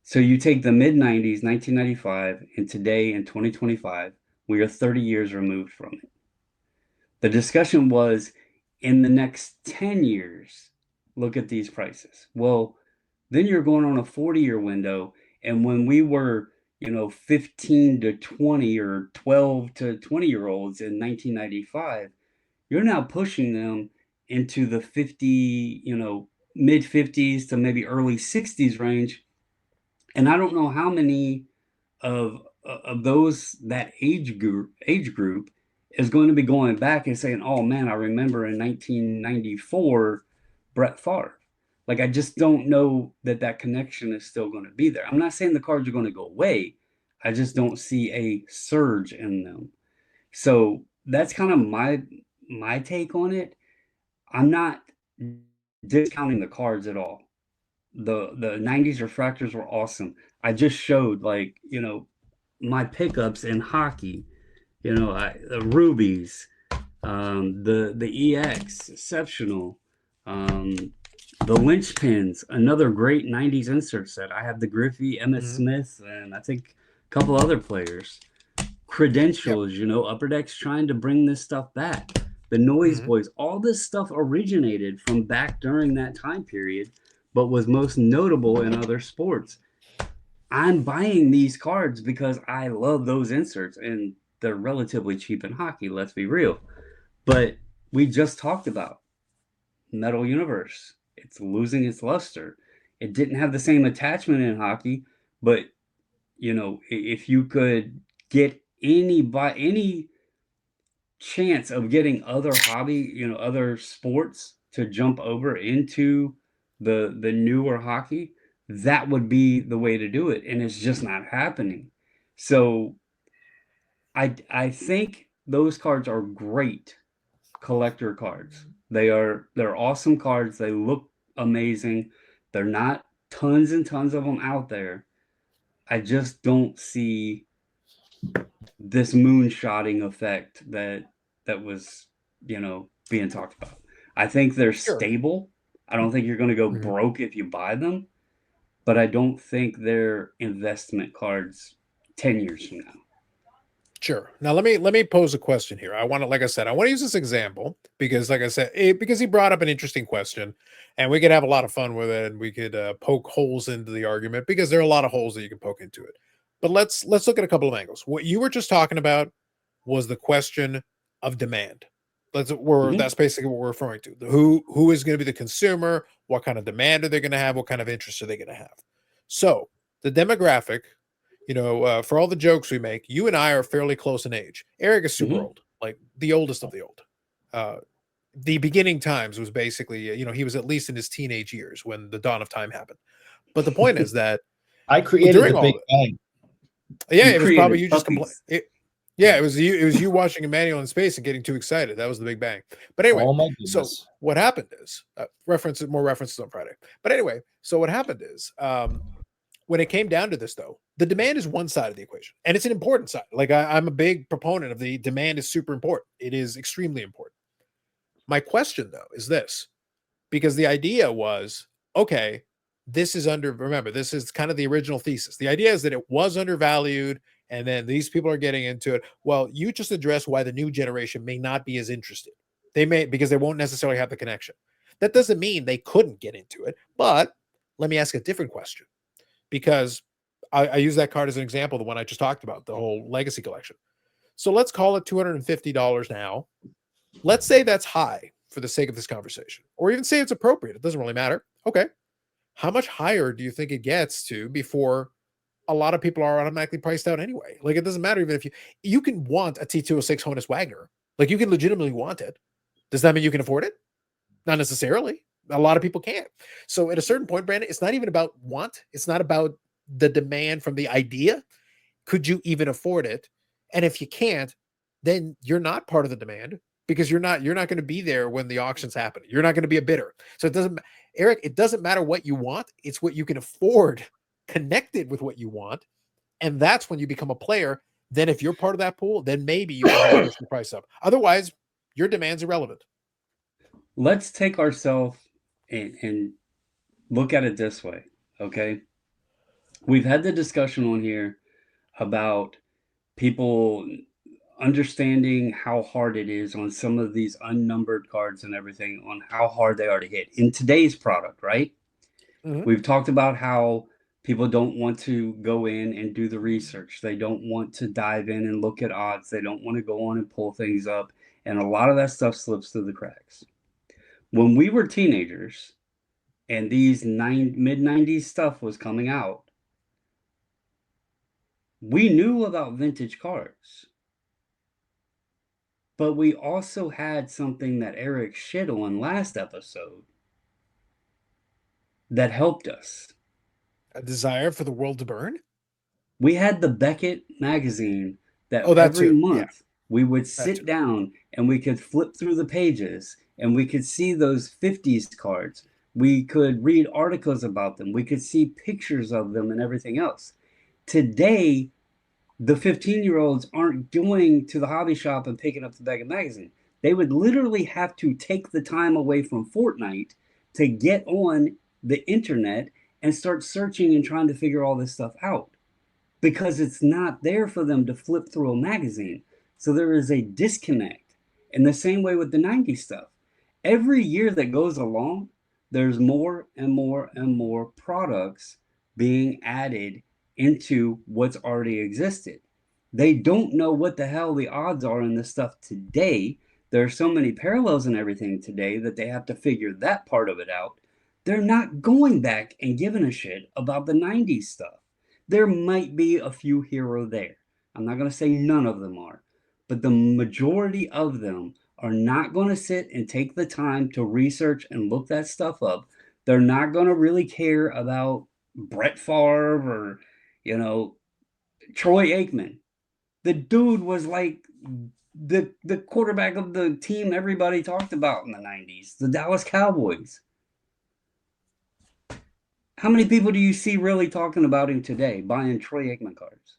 So you take the mid-90s, 1995, and today in 2025, we are 30 years removed from it. The discussion was, in the next 10 years, look at these prices. Well, then you're going on a 40-year window, and when we were, 15 to 20 or 12 to 20-year-olds in 1995, you're now pushing them into the 50, mid 50s to maybe early 60s range. And I don't know how many of those, that age group is going to be going back and saying, oh man, I remember in 1994 Brett Favre. Like, I just don't know that connection is still going to be there. I'm not saying the cards are going to go away. I just don't see a surge in them. So that's kind of my take on it. I'm not discounting the cards at all. The 90s refractors were awesome. I just showed, like, my pickups in hockey, the rubies, the EX exceptional, um, the linchpins, another great 90s insert set. I have the Griffey, Emmett Mhm. Smith, and I think a couple other players. Credentials, Upper Deck's trying to bring this stuff back. The Noise Mhm. Boys, all this stuff originated from back during that time period, but was most notable in other sports. I'm buying these cards because I love those inserts, and they're relatively cheap in hockey, let's be real. But we just talked about Metal Universe. It's losing its luster. It didn't have the same attachment in hockey, but if you could get any chance of getting other other sports to jump over into the newer hockey, that would be the way to do it, and it's just not happening. So I think those cards are great collector cards. They're awesome cards. They look amazing. They're not tons and tons of them out there. I just don't see this moonshotting effect that was, being talked about. I think they're Sure. stable. I don't think you're going to go Mhm. broke if you buy them, but I don't think they're investment cards 10 years from now. Sure. Now let me pose a question here. I want to, like I said, I want to use this example because, like I said, because he brought up an interesting question, and we could have a lot of fun with it, and we could poke holes into the argument because there are a lot of holes that you can poke into it. But let's look at a couple of angles. What you were just talking about was the question of demand. Mhm. That's basically what we're referring to. Who is going to be the consumer? What kind of demand are they going to have? What kind of interest are they going to have? So the demographic, for all the jokes we make, you and I are fairly close in age. Eric is super Mhm. old, like the oldest of the old. Uh, the beginning times was basically, he was at least in his teenage years when the dawn of time happened. But the point is that I created during the all Big of it, Bang. yeah, You it was probably created you just puppies. yeah, it was you watching Emmanuel in space and getting too excited. That was the Big Bang. But anyway, Oh my so goodness. what happened is more references on Friday. But anyway, so what happened is when it came down to this, though, the demand is one side of the equation, and it's an important side. Like I'm a big proponent of the demand is super important. It is extremely important. My question, though, is this: because the idea was, okay, remember, this is kind of the original thesis. The idea is that it was undervalued, and then these people are getting into it. Well, you just address why the new generation may not be as interested. They may, because they won't necessarily have the connection. That doesn't mean they couldn't get into it. But let me ask a different question, because I use that card as an example, the one I just talked about, the whole legacy collection. So let's call it $250 now. Let's say that's high for the sake of this conversation, or even say it's appropriate. It doesn't really matter. Okay. How much higher do you think it gets to before a lot of people are automatically priced out anyway? Like, it doesn't matter even if you can want a T206 Honus Wagner. Like, you can legitimately want it. Does that mean you can afford it? Not necessarily. A lot of people can't. So at a certain point, Brandon, it's not even about want. It's not about the demand from the idea. Could you even afford it? And if you can't, then you're not part of the demand, because you're not going to be there when the auction's happening. You're not going to be a bidder. So Eric, it doesn't matter what you want. It's what you can afford connected with what you want. And that's when you become a player. Then if you're part of that pool, then maybe you can help push the price up. Otherwise, your demand's irrelevant. Let's take ourselves and look at it this way, okay? We've had the discussion on here about people understanding how hard it is on some of these unnumbered cards and everything, on how hard they are to hit in today's product, right? Mhm. We've talked about how people don't want to go in and do the research. They don't want to dive in and look at odds. They don't want to go on and pull things up. And a lot of that stuff slips through the cracks. When we were teenagers and these mid 90s stuff was coming out, we knew about vintage cards. But we also had something that Eric shit on last episode that helped us. A desire for the world to burn. We had the Beckett magazine that Oh, that every too. Yeah, month we would that sit too. down and we could flip through the pages and we could see those 50s cards. We could read articles about them. We could see pictures of them and everything else. Today, the 15-year-olds aren't going to the hobby shop and picking up the bag of magazine. They would literally have to take the time away from Fortnite to get on the internet and start searching and trying to figure all this stuff out, because it's not there for them to flip through a magazine. So there is a disconnect. In the same way with the 90s stuff. Every year that goes along, there's more and more and more products being added into what's already existed. They don't know what the hell the odds are in this stuff today. There are so many parallels and everything today that they have to figure that part of it out. They're not going back and giving a shit about the 90s stuff. There might be a few here or there. I'm not going to say none of them are, but the majority of them are not going to sit and take the time to research and look that stuff up. They're not going to really care about Brett Favre or, Troy Aikman. The dude was like the quarterback of the team everybody talked about in the 90s, the Dallas Cowboys. How many people do you see really talking about him today, buying Troy Aikman cards?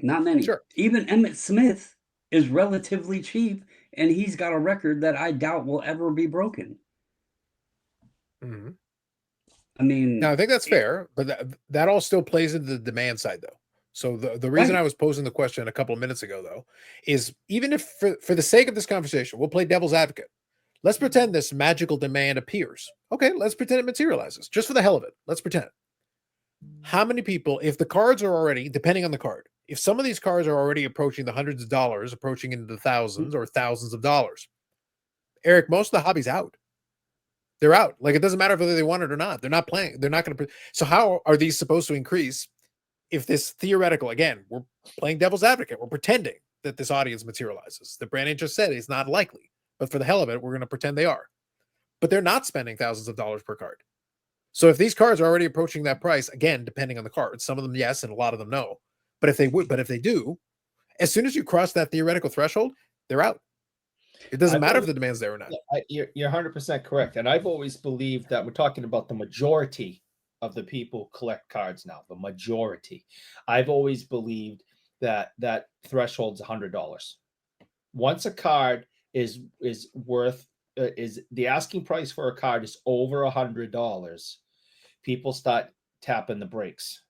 Not many. Sure. Even Emmitt Smith is relatively cheap, and he's got a record that I doubt will ever be broken. I mean, Now I think that's fair, but that all still plays into the demand side, though. So the reason Right. I was posing the question a couple of minutes ago, though, is even if for the sake of this conversation, we'll play devil's advocate. Let's pretend this magical demand appears. Okay, let's pretend it materializes just for the hell of it. Let's pretend. How many people, if the cards are already, depending on the card, if some of these cards are already approaching the hundreds of dollars, approaching into the thousands or thousands of dollars, Eric, most of the hobby's out. They're out. Like, it doesn't matter whether they want it or not. They're not playing. They're not going to. So how are these supposed to increase if this theoretical, again, we're playing devil's advocate. We're pretending that this audience materializes. The Brandon just said it's not likely, but for the hell of it, we're going to pretend they are. But they're not spending thousands of dollars per card. So if these cards are already approaching that price, again, depending on the cards, some of them yes, and a lot of them no. But if they do, as soon as you cross that theoretical threshold, they're out. It doesn't matter if the demand's there or not. You're 100% correct. And I've always believed that we're talking about the majority of the people who collect cards now, the majority. I've always believed that threshold's $100. Once a card is worth is the asking price for a card is over $100, people start tapping the brakes,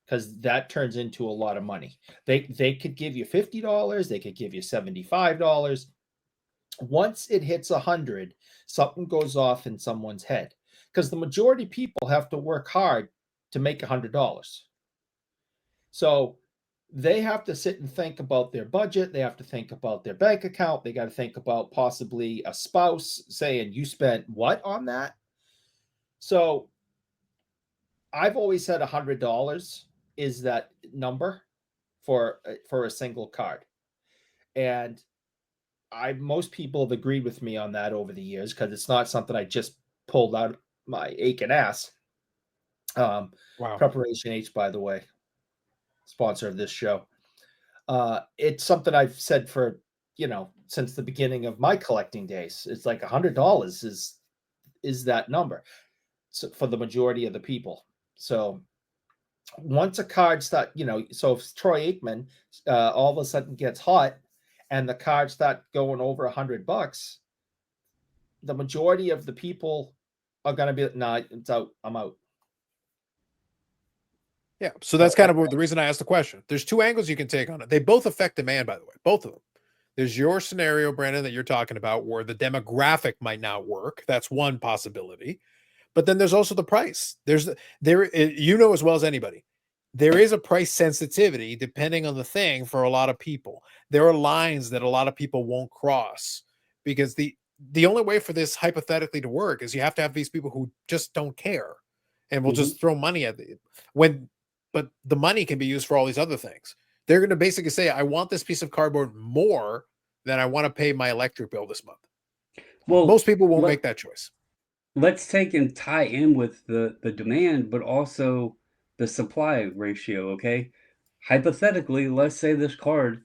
because that turns into a lot of money. They could give you $50, they could give you $75. Once it hits 100, something goes off in someone's head, because the majority of people have to work hard to make $100. So they have to sit and think about their budget. They have to think about their bank account. They got to think about possibly a spouse saying, you spent what on that? So I've always said $100 is that number for a single card. And most people have agreed with me on that over the years, because it's not something I just pulled out my aching ass. Wow. Preparation H, by the way, sponsor of this show. It's something I've said for, since the beginning of my collecting days. It's like $100 is that number, so for the majority of the people. So once a card so if Troy Aikman all of a sudden gets hot and the cards start going over $100, the majority of the people are going to be, nah, it's out. I'm out. Yeah. So that's kind of the reason I asked the question. There's two angles you can take on it. They both affect demand, by the way, both of them. There's your scenario, Brandon, that you're talking about, where the demographic might not work. That's one possibility. But then there's also the price. You know as well as anybody, there is a price sensitivity depending on the thing for a lot of people. There are lines that a lot of people won't cross, because the only way for this hypothetically to work is you have to have these people who just don't care and will just throw money at it. But the money can be used for all these other things. They're going to basically say, I want this piece of cardboard more than I want to pay my electric bill this month. Well, most people won't make that choice. Let's take and tie in with the demand, but also the supply ratio, okay? Hypothetically, let's say this card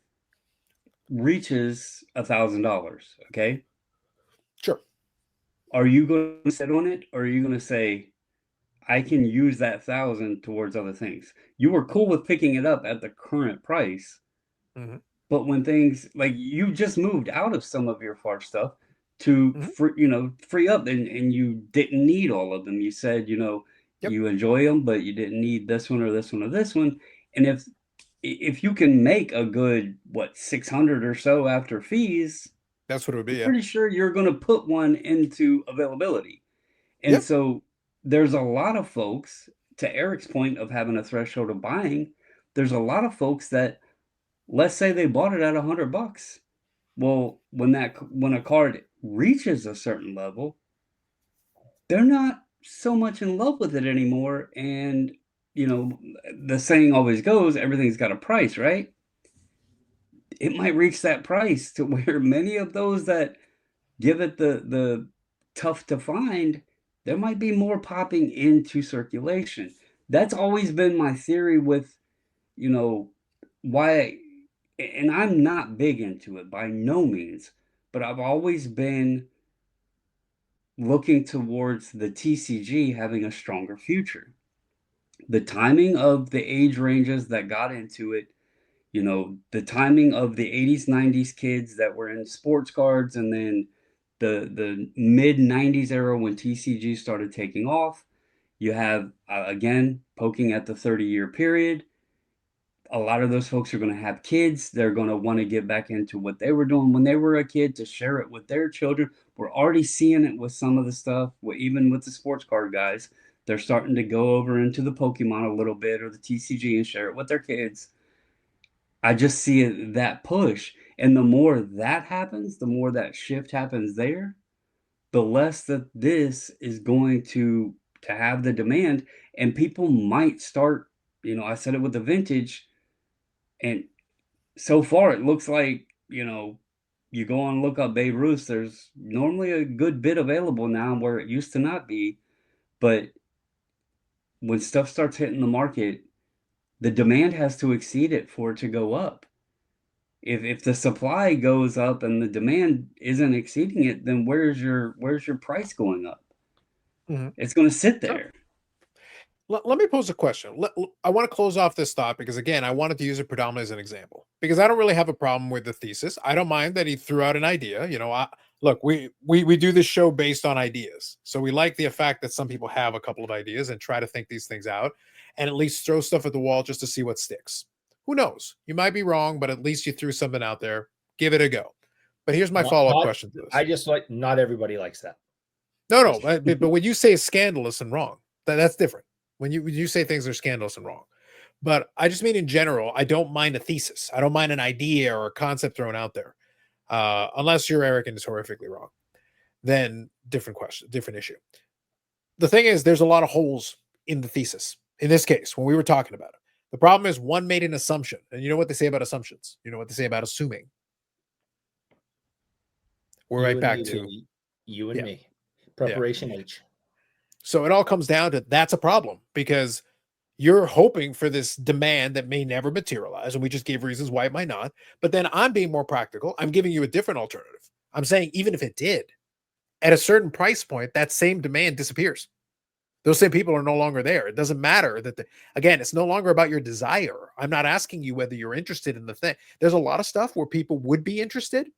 reaches $1,000, okay? are you going to sit on it, or are you going to say, I can use that 1,000 towards other things? You were cool with picking it up at the current price, Mhm, but when things like you just moved out of some of your far stuff to mhm. free up, and you didn't need all of them. You said, Yep, you enjoy them, but you didn't need this one or this one or this one. And if you can make a good, what, 600 or so after fees, that's what it would be. I'm Yeah, pretty sure you're going to put one into availability. And yep. so there's a lot of folks, to Eric's point of having a threshold of buying, there's a lot of folks that, let's say they bought it at $100. Well, when a card reaches a certain level, they're not so much in love with it anymore. And you know, the saying always goes, everything's got a price, right? It might reach that price to where many of those that give it the tough to find, there might be more popping into circulation. That's always been my theory with, you know, why, and I'm not big into it by no means, but I've always been looking towards the TCG having a stronger future. The timing of the age ranges that got into it, the timing of the 80s, 90s kids that were in sports cards, and then the mid 90s era when TCG started taking off. You have, again, poking at the 30-year period. A lot of those folks are going to have kids. They're going to want to get back into what they were doing when they were a kid to share it with their children. We're already seeing it with some of the stuff, even with the sports card guys. They're starting to go over into the Pokemon a little bit or the TCG and share it with their kids. I just see that push. And the more that happens, the more that shift happens there, the less that this is going to have the demand. And people might start, I said it with the vintage, and so far it looks like, you go and look up Babe Ruth, there's normally a good bit available now where it used to not be. But when stuff starts hitting the market, the demand has to exceed it for it to go up. If the supply goes up and the demand isn't exceeding it, then where's your price going up? Mhm. It's going to sit Sure. there. Let me pose a question. I want to close off this thought because, again, I wanted to use it predominantly as an example because I don't really have a problem with the thesis. I don't mind that he threw out an idea. Look, we do this show based on ideas, so we like the fact that some people have a couple of ideas and try to think these things out, and at least throw stuff at the wall just to see what sticks. Who knows? You might be wrong, but at least you threw something out there. Give it a go. But here's my Not, follow up not. question to this. I just like not everybody likes that. No, no, Just but when you say scandalous and wrong, that's different. When you say things are scandalous and wrong, but I just mean in general, I don't mind a thesis. I don't mind an idea or a concept thrown out there, unless you're arrogant is horrifically wrong. Then different question, different issue. The thing is, there's a lot of holes in the thesis. In this case, when we were talking about it, the problem is one made an assumption, and you know what they say about assumptions. You know what they say about assuming. We're you right and back me, to baby. You and yeah, me. yeah. Preparation H. So it all comes down to that's a problem because you're hoping for this demand that may never materialize. And we just gave reasons why it might not. But then I'm being more practical. I'm giving you a different alternative. I'm saying, even if it did, at a certain price point, that same demand disappears. Those same people are no longer there. It doesn't matter again, it's no longer about your desire. I'm not asking you whether you're interested in the thing. There's a lot of stuff where people would be interested,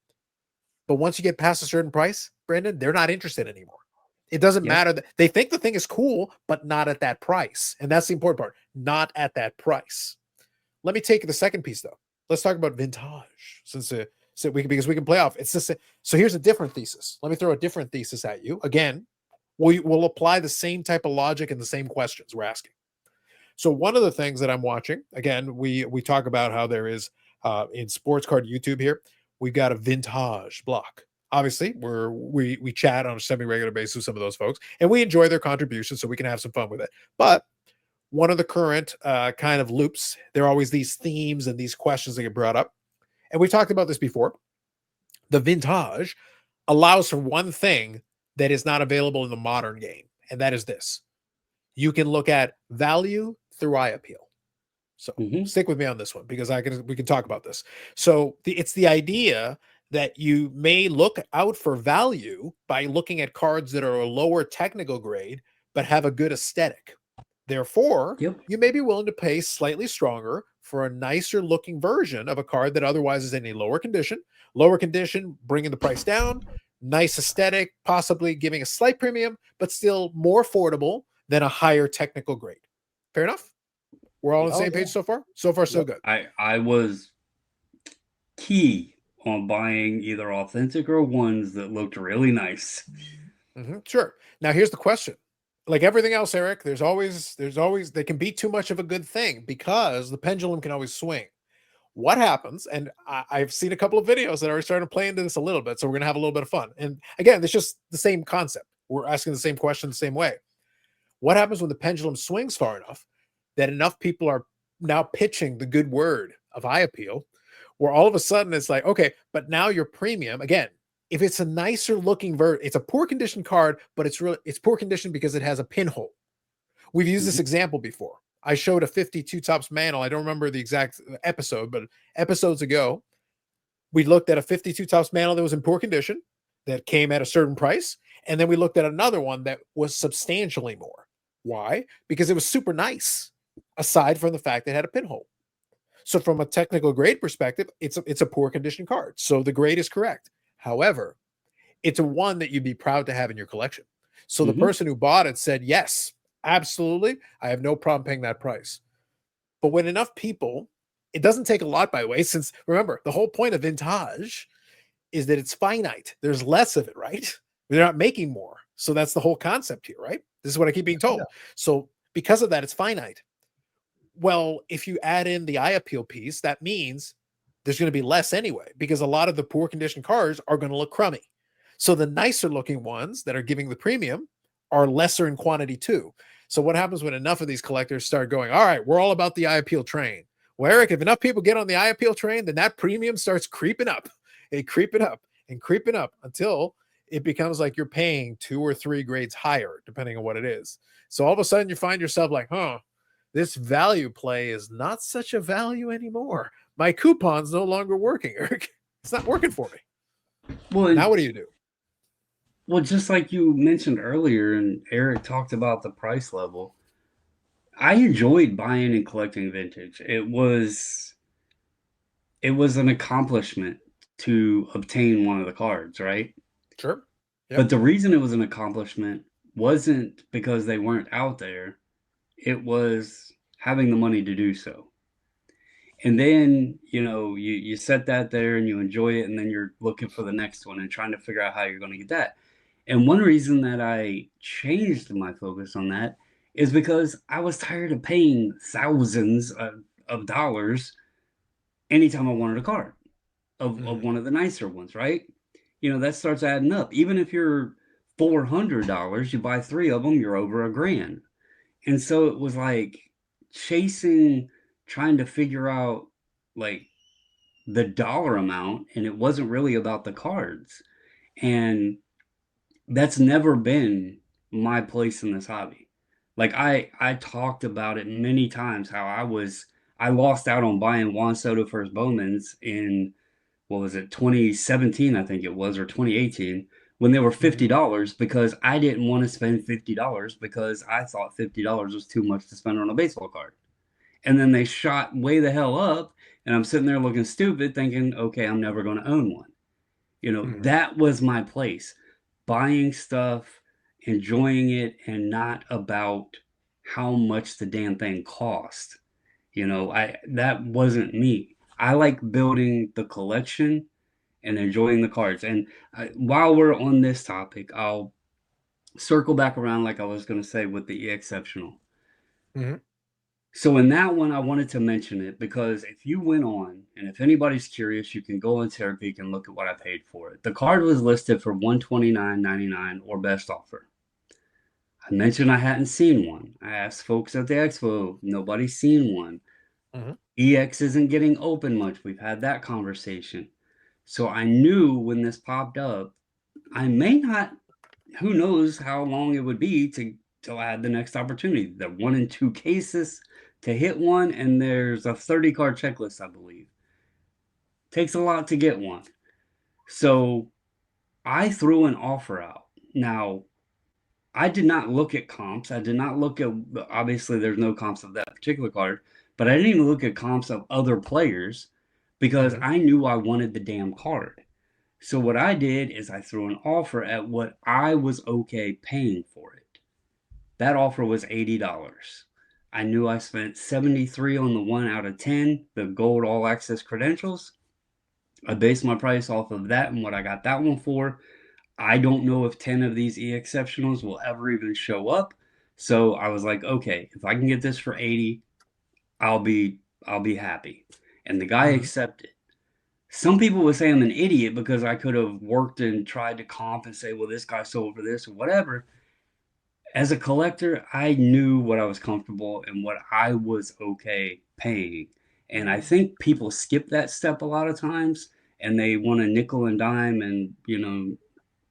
but once you get past a certain price, Brandon, they're not interested anymore. It doesn't Yep. matter that they think the thing is cool, but not at that price. And that's the important part. Not at that price. Let me take the second piece though. Let's talk about vintage because we can play off. It's just so here's a different thesis. Let me throw a different thesis at you. Again, we'll apply the same type of logic and the same questions we're asking. So one of the things that I'm watching, again, we talk about how there is in sports card YouTube here, we've got a vintage block. Obviously, we chat on a semi-regular basis with some of those folks, and we enjoy their contributions, so we can have some fun with it. But one of the current kind of loops, there are always these themes and these questions that get brought up, and we talked about this before. The vintage allows for one thing that is not available in the modern game, and that is this: you can look at value through eye appeal. So Hmm. stick with me on this one because we can talk about this. So it's the idea that you may look out for value by looking at cards that are a lower technical grade but have a good aesthetic. Therefore, Yep. you may be willing to pay slightly stronger for a nicer looking version of a card that otherwise is in a lower condition. Lower condition, bringing the price down, nice aesthetic, possibly giving a slight premium, but still more affordable than a higher technical grade. Fair enough? We're all on the Oh, same yeah. page so far? So far, so Yep. good. I was key on buying either authentic or ones that looked really nice. Sure. Now here's the question. Like everything else, Eric, there's always they can be too much of a good thing because the pendulum can always swing. What happens? And I've seen a couple of videos that are starting to play into this a little bit, so we're gonna have a little bit of fun. And again, it's just the same concept. We're asking the same question the same way. What happens when the pendulum swings far enough that enough people are now pitching the good word of eye appeal, where all of a sudden it's like, okay, but now your premium again. If it's a nicer looking it's a poor condition card, but it's poor condition because it has a pinhole. We've used this example before. I showed a 52 tops mantle. I don't remember the exact episode, but episodes ago, we looked at a 52 tops mantle that was in poor condition that came at a certain price. And then we looked at another one that was substantially more. Why? Because it was super nice, aside from the fact that it had a pinhole. So from a technical grade perspective, it's a poor condition card. So the grade is correct. However, it's a one that you'd be proud to have in your collection. So the person who bought it said, yes, absolutely. I have no problem paying that price. But when enough people, it doesn't take a lot, by the way, since remember, the whole point of vintage is that it's finite. There's less of it, right? They're not making more. So that's the whole concept here, right? This is what I keep being told. Yeah. So because of that, it's finite. Well, if you add in the eye appeal piece, that means there's going to be less anyway, because a lot of the poor condition cars are going to look crummy. So the nicer looking ones that are giving the premium are lesser in quantity too. So what happens when enough of these collectors start going, all right, we're all about the eye appeal train. Well, Eric, if enough people get on the eye appeal train, then that premium starts creeping up and creeping up and creeping up until it becomes like you're paying 2 or 3 grades higher, depending on what it is. So all of a sudden you find yourself like, this value play is not such a value anymore. My coupon's no longer working, Eric. It's not working for me. Well, now what do you do? Well, just like you mentioned earlier, and Eric talked about the price level, I enjoyed buying and collecting vintage. It was an accomplishment to obtain one of the cards, right? Sure. Yep. But the reason it was an accomplishment wasn't because they weren't out there. It was having the money to do so. And then, you set that there and you enjoy it, and then you're looking for the next one and trying to figure out how you're going to get that. And one reason that I changed my focus on that is because I was tired of paying thousands of dollars anytime I wanted a card of one of the nicer ones, right? That starts adding up. Even if you're $400, you buy 3 of them, you're over $1,000. And so it was like trying to figure out like the dollar amount, and it wasn't really about the cards. And that's never been my place in this hobby. Like I talked about it many times how I lost out on buying Juan Soto first Bowmans in, what was it, 2017, I think it was, or 2018, when they were $50, because I didn't want to spend $50 because I thought $50 was too much to spend on a baseball card. And then they shot way the hell up, and I'm sitting there looking stupid thinking, okay, I'm never going to own one. That was my place. Buying stuff, enjoying it, and not about how much the damn thing cost. That wasn't me. I like building the collection and enjoying the cards. And while we're on this topic, I'll circle back around like I was going to say with the exceptional. So in that one, I wanted to mention it because if you went on, and if anybody's curious, you can go on Terapeak and look at what I paid for it. The card was listed for $129.99 or best offer. I mentioned I hadn't seen one. I asked folks at the expo, nobody's seen one. EX isn't getting open much. We've had that conversation. So I knew when this popped up, I may not, who knows how long it would be till I had the next opportunity. The 1 in 2 cases to hit one, and there's a 30 card checklist, I believe. Takes a lot to get one. So I threw an offer out. Now, I did not look at comps. I did not look at, obviously, there's no comps of that particular card, but I didn't even look at comps of other players because Mhm. I knew I wanted the damn card. So what I did is I threw an offer at what I was okay paying for it. That offer was $80. I knew I spent 73 on the 1 out of 10, the gold all access credentials. I based my price off of that and what I got that one for. I don't know if 10 of these e-exceptionals will ever even show up. So I was like, okay, if I can get this for 80, I'll be happy. And the guy Mhm. accepted. Some people would say I'm an idiot because I could have worked and tried to comp and say, well, this guy sold for this or whatever. As a collector, I knew what I was comfortable and what I was okay paying. And I think people skip that step a lot of times and they want to nickel and dime and,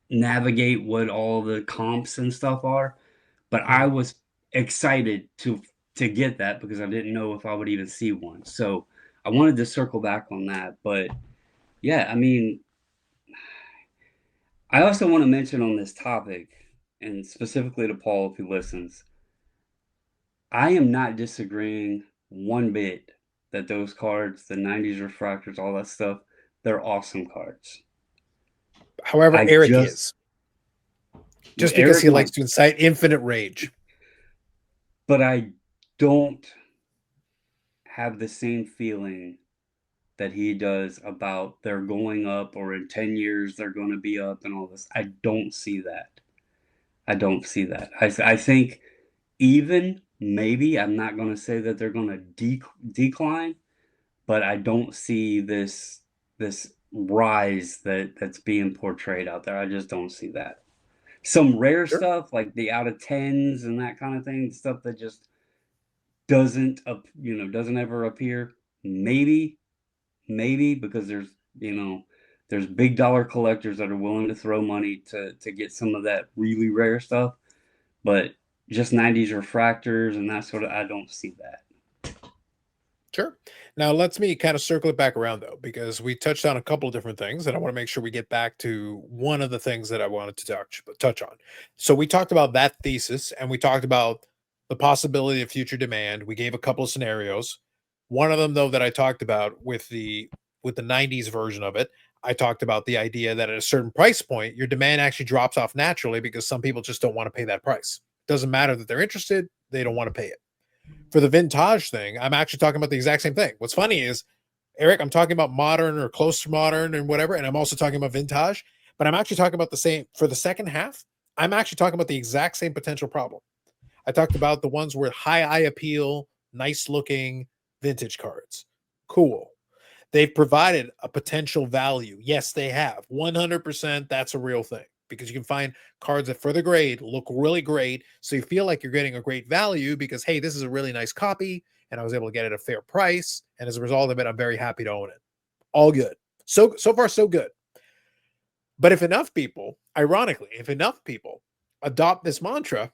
navigate what all the comps and stuff are. But I Mhm. was excited to get that because I didn't know if I would even see one. So I wanted to circle back on that. But yeah, I mean, I also want to mention on this topic, and specifically to Paul if he listens, I am not disagreeing one bit that those cards, the 90s refractors, all that stuff, they're awesome cards. However, I Eric just is just because Eric he likes might, to incite infinite rage. but I don't have the same feeling that he does about they're going up or in 10 years they're going to be up and all this. I don't see that. I don't see that. I think even maybe I'm not going to say that they're going to decline, but I don't see this rise that's being portrayed out there. I just don't see that. Some rare Sure. stuff like the out of tens and that kind of thing, stuff that just doesn't ever appear. Maybe because there's big dollar collectors that are willing to throw money to get some of that really rare stuff, but just 90s refractors and that sort of, I don't see that. Sure. Now let's me kind of circle it back around though, because we touched on a couple of different things, and I want to make sure we get back to one of the things that I wanted to touch on. So we talked about that thesis, and we talked about the possibility of future demand. We gave a couple of scenarios. One of them, though, that I talked about with the '90s version of it, I talked about the idea that at a certain price point, your demand actually drops off naturally because some people just don't want to pay that price. Doesn't matter that they're interested; they don't want to pay it. For the vintage thing, I'm actually talking about the exact same thing. What's funny is, Eric, I'm talking about modern or close to modern and whatever, and I'm also talking about vintage, but I'm actually talking about the same for the second half. I'm actually talking about the exact same potential problem. I talked about the ones where high eye appeal, nice looking vintage cards. Cool. They've provided a potential value. Yes, they have. 100%. That's a real thing because you can find cards that for the grade look really great. So you feel like you're getting a great value because, hey, this is a really nice copy and I was able to get it at a fair price. And as a result of it, I'm very happy to own it. All good. So far, so good. But if enough people, ironically, if enough people adopt this mantra,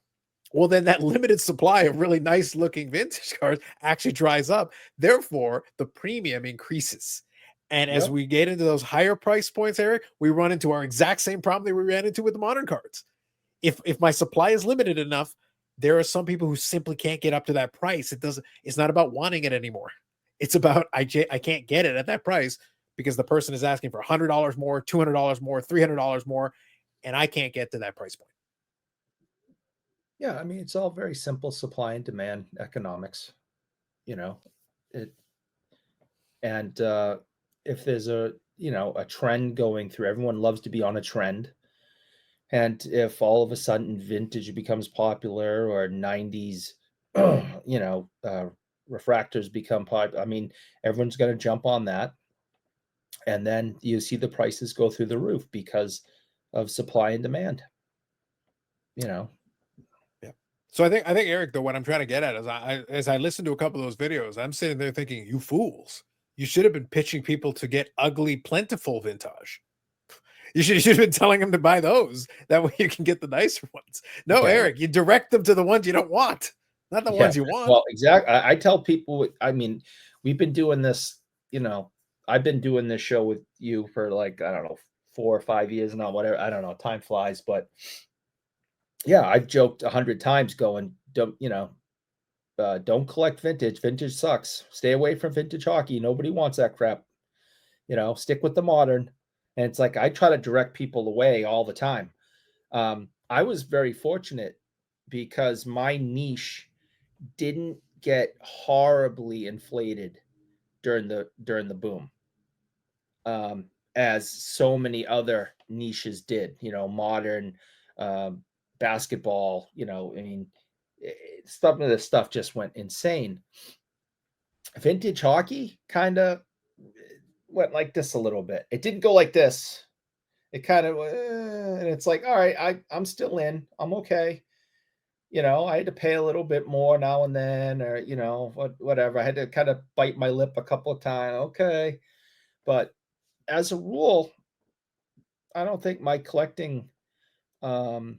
well, then that limited supply of really nice looking vintage cars actually dries up. Therefore, the premium increases. And as Yep. we get into those higher price points, Eric, we run into our exact same problem that we ran into with the modern cards. If my supply is limited enough, there are some people who simply can't get up to that price. It's not about wanting it anymore. It's about I can't get it at that price because the person is asking for $100 more, $200 more, $300 more, and I can't get to that price point. Yeah, I mean, it's all very simple supply and demand economics, you know. It and if there's a trend going through, everyone loves to be on a trend. And if all of a sudden vintage becomes popular or 90s, refractors become popular, I mean, everyone's going to jump on that. And then you see the prices go through the roof because of supply and demand, you know. Yeah. So I think Eric, though, what I'm trying to get at is as I listen to a couple of those videos, I'm sitting there thinking, you fools, you should have been pitching people to get ugly, plentiful vintage. You should have been telling them to buy those. That way you can get the nicer ones. No, Yeah. Eric, you direct them to the ones you don't want, not the Yeah. ones you want. Well, exactly. I tell people, I mean, we've been doing this, I've been doing this show with you for like, I don't know, 4 or 5 years now, whatever. I don't know. Time flies, but yeah, I've joked 100 times going, don't collect vintage. Vintage sucks. Stay away from vintage hockey. Nobody wants that crap. Stick with the modern. And it's like I try to direct people away all the time. I was very fortunate because my niche didn't get horribly inflated during the boom, as so many other niches did. Modern basketball. I mean, some of this stuff just went insane. Vintage hockey kind of went like this a little bit. It didn't go like this. It kind of, and it's like, all right, I'm still in. I'm okay. I had to pay a little bit more now and then, or whatever. I had to kind of bite my lip a couple of times. Okay, but as a rule, I don't think my collecting got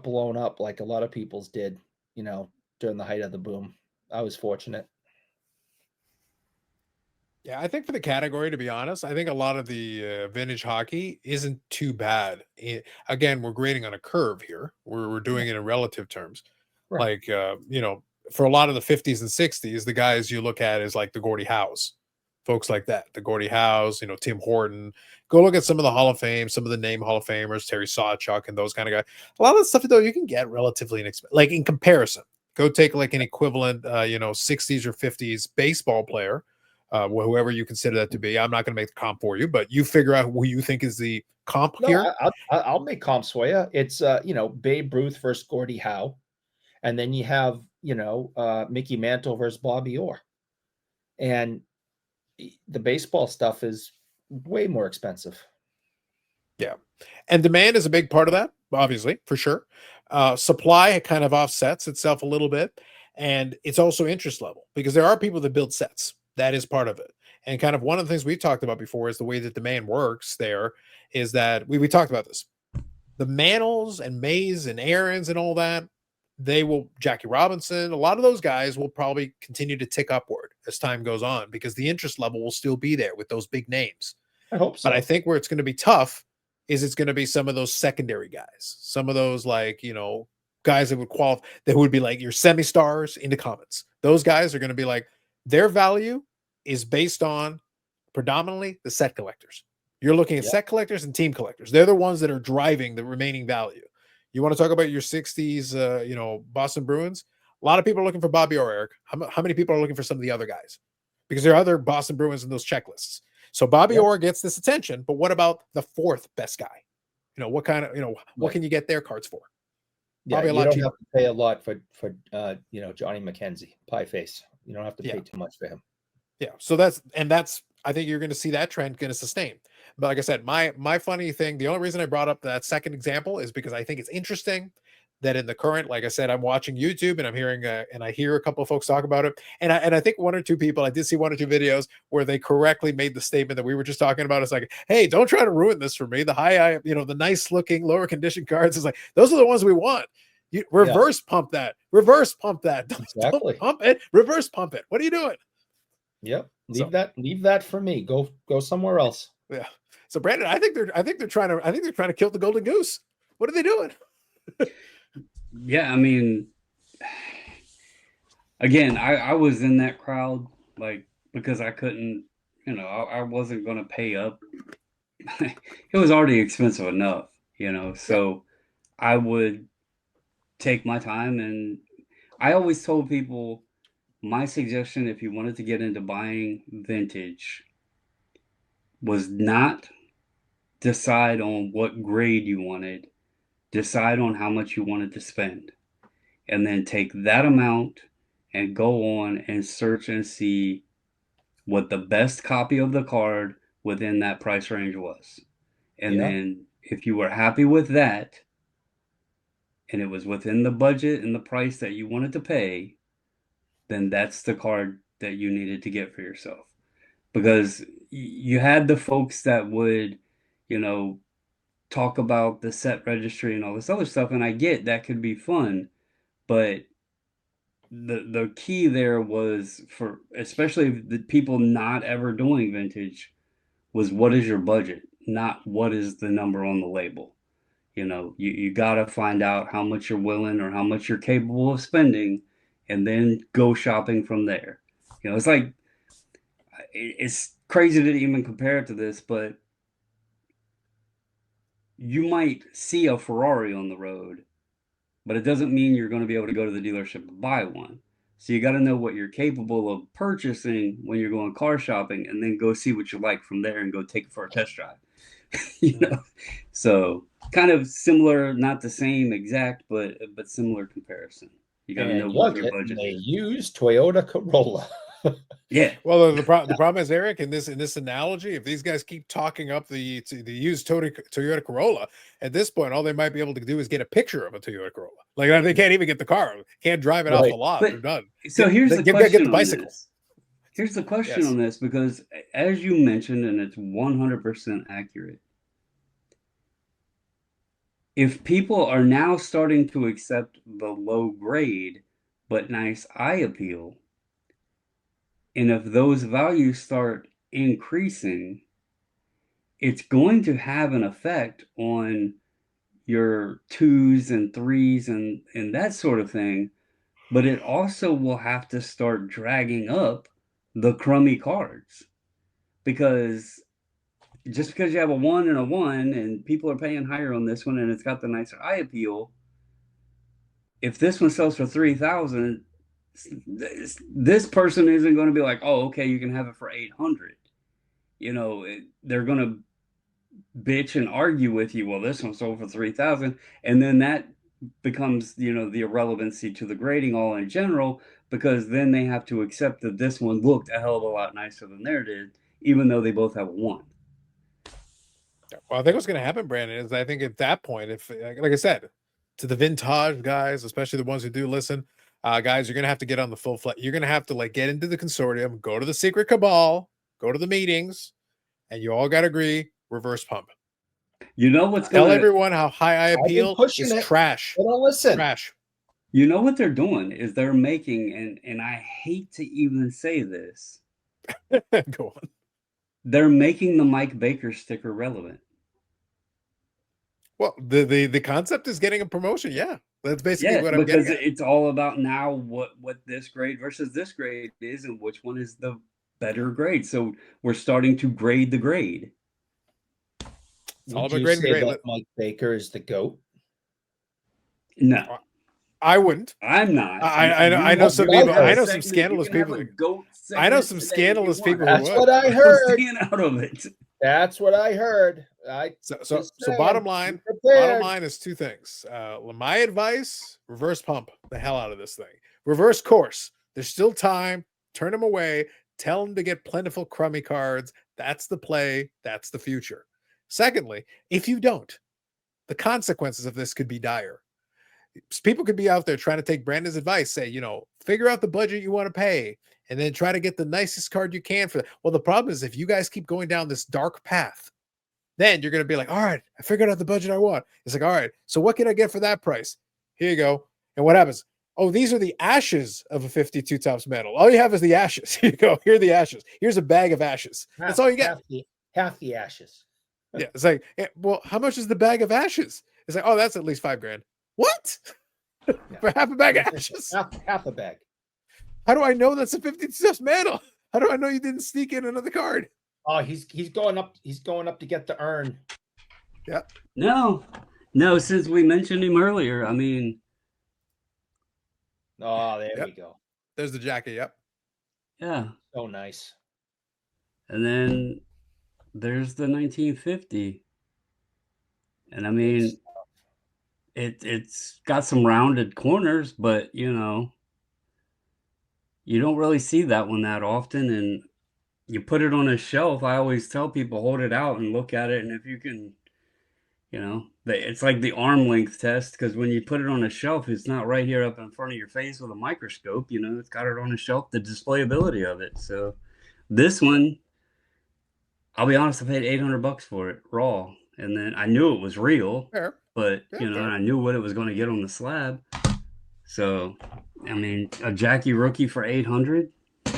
blown up like a lot of people's did. During the height of the boom. I was fortunate. Yeah, I think for the category, to be honest, I think a lot of the vintage hockey isn't too bad. Again, we're grading on a curve here. We're doing it in relative terms. Right. Like, for a lot of the 50s and 60s, the guys you look at is like the Gordie Howes, folks like that. The Gordie Howes, Tim Horton. Go look at some of the Hall of Fame, some of the name Hall of Famers, Terry Sawchuk, and those kind of guys. A lot of the stuff, though, you can get relatively inexpensive. Like in comparison, go take like an equivalent, 60s or 50s baseball player. Whoever you consider that to be. I'm not going to make the comp for you, but you figure out who you think is the comp here. I'll make comps for you. It's Babe Ruth versus Gordie Howe, and then you have Mickey Mantle versus Bobby Orr, and the baseball stuff is way more expensive. Yeah, and demand is a big part of that, obviously, for sure. Supply kind of offsets itself a little bit, and it's also interest level because there are people that build sets. That is part of it. And kind of one of the things we've talked about before is the way that demand works there is that we talked about this. The Mantles and Mays and Aarons and all that, Jackie Robinson, a lot of those guys will probably continue to tick upward as time goes on because the interest level will still be there with those big names. I hope so. But I think where it's going to be tough is it's going to be some of those secondary guys, some of those guys that would qualify, that would be like your semi-stars into comments. Those guys are going to be like, their value is based on predominantly the set collectors. You're looking at set collectors and team collectors. They're the ones that are driving the remaining value. You want to talk about your 60s, Boston Bruins? A lot of people are looking for Bobby Orr, Eric. How many people are looking for some of the other guys? Because there are other Boston Bruins in those checklists. So Bobby Orr gets this attention, but what about the fourth best guy? What kind of, what can you get their cards for? Probably a lot cheaper. Have to pay a lot for Johnny McKenzie, pie face. You don't have to pay too much for him. Yeah. So I think you're going to see that trend going to sustain. But like I said, my funny thing, the only reason I brought up that second example is because I think it's interesting that in the current, like I said, I'm watching YouTube and I'm hearing and I hear a couple of folks talk about it. And I think one or two people, I did see one or two videos where they correctly made the statement that we were just talking about. It's like, hey, don't try to ruin this for me. The nice looking lower condition cards is like, those are the ones we want. You reverse pump that. Reverse pump that. Don't pump it. Reverse pump it. What are you doing? Yep. Leave that for me. Go somewhere else. Yeah. So Brandon, I think they're trying to kill the golden goose. What are they doing? Yeah, I mean, again, I was in that crowd because I couldn't, I wasn't going to pay up. It was already expensive enough, so I would take my time. And I always told people, my suggestion, if you wanted to get into buying vintage, was not decide on what grade you wanted, decide on how much you wanted to spend, and then take that amount and go on and search and see what the best copy of the card within that price range was. And then if you were happy with that, and it was within the budget and the price that you wanted to pay, then that's the card that you needed to get for yourself. Because you had the folks that would, talk about the set registry and all this other stuff, and I get that could be fun, but the key there was, for especially the people not ever doing vintage, was what is your budget? not what is the number on the label. You know, you got to find out how much you're willing or how much you're capable of spending, and then go shopping from there. You know, it's like, it's crazy to even compare it to this, but you might see a Ferrari on the road, but it doesn't mean you're going to be able to go to the dealership to buy one. So you got to know what you're capable of purchasing when you're going car shopping, and then go see what you like from there and go take it for a test drive. You know, so kind of similar, not the same exact, but similar comparison. You got to know what your budget they is. use Toyota Corolla. Yeah. Well, the problem is, Eric, in this analogy, if these guys keep talking up the used Toyota Corolla, at this point, all they might be able to do is get a picture of a Toyota Corolla. Like, they can't even get the car, can't drive it off the lot. But, they're done. So here's the question. Get the bicycle. Here's the question on this, because as you mentioned, and it's 100% accurate, if people are now starting to accept the low grade but nice eye appeal, and if those values start increasing, it's going to have an effect on your 2s and 3s and that sort of thing. But it also will have to start dragging up the crummy cards, because just because you have a 1 and a 1 and people are paying higher on this one and it's got the nicer eye appeal, if this one sells for 3,000, this person isn't going to be like, oh, okay, you can have it for 800. You know, they're going to bitch and argue with you. Well, this one sold for 3,000, and then that becomes, you know, the irrelevancy to the grading all in general, because then they have to accept that this one looked a hell of a lot nicer than theirs did, even though they both have a 1. Well, I think what's going to happen, Brandon, is I think at that point, if, like I said, to the vintage guys, especially the ones who do listen, guys, you're going to have to get on the full flight. You're going to have to like get into the consortium, go to the secret cabal, go to the meetings, and you all got to agree, reverse pump. You know what's Tell everyone how high eye appeal is trash. They don't listen. Trash. You know what they're doing is they're making, and I hate to even say this, Go on. they're making the Mike Baker sticker relevant. Well, the concept is getting a promotion. Yeah, that's basically what I'm getting at. Because it's all about now what this grade versus this grade is, and which one is the better grade. So we're starting to grade the grade. It's all about grading the grade. Mike Baker is the GOAT? No, I wouldn't. I'm not. I know some people. I know some scandalous people. I know some scandalous people. That's what I heard. Staying out of it. That's what I heard. So bottom line is two things. My advice: reverse pump the hell out of this thing. Reverse course. There's still time. Turn them away. Tell them to get plentiful crummy cards. That's the play. That's the future. Secondly, if you don't, the consequences of this could be dire. People could be out there trying to take Brandon's advice, say, you know, figure out the budget you want to pay and then try to get the nicest card you can for that. Well, the problem is if you guys keep going down this dark path, then you're going to be like, all right, I figured out the budget I want. It's like, all right, so what can I get for that price? Here you go. And what happens? Oh, these are the ashes of a 52 tops medal. All you have is the ashes. Here you go. Here are the ashes. Here's a bag of ashes. That's all you get. Half the ashes. Yeah. It's like, well, how much is the bag of ashes? It's like, oh, that's at least $5,000. What? Yeah. For half a bag of ashes? Half a bag. How do I know that's a 52 tops medal? How do I know you didn't sneak in another card? Oh, he's going up. He's going up to get the urn. Yeah. No. Since we mentioned him earlier, I mean. Oh, there we go. There's the jacket. Yep. Yeah. So nice. And then there's the 1950, and I mean, it's got some rounded corners, but you know, you don't really see that one that often, and you put it on a shelf. I always tell people, hold it out and look at it, and if you can, you know, it's like the arm length test, because when you put it on a shelf, it's not right here up in front of your face with a microscope. You know, it's got it on a shelf, the displayability of it. So this one, I'll be honest, I paid $800 for it raw, and then I knew it was real. Fair. But you know, and I knew what it was going to get on the slab. So, I mean, a Jackie rookie for $800. I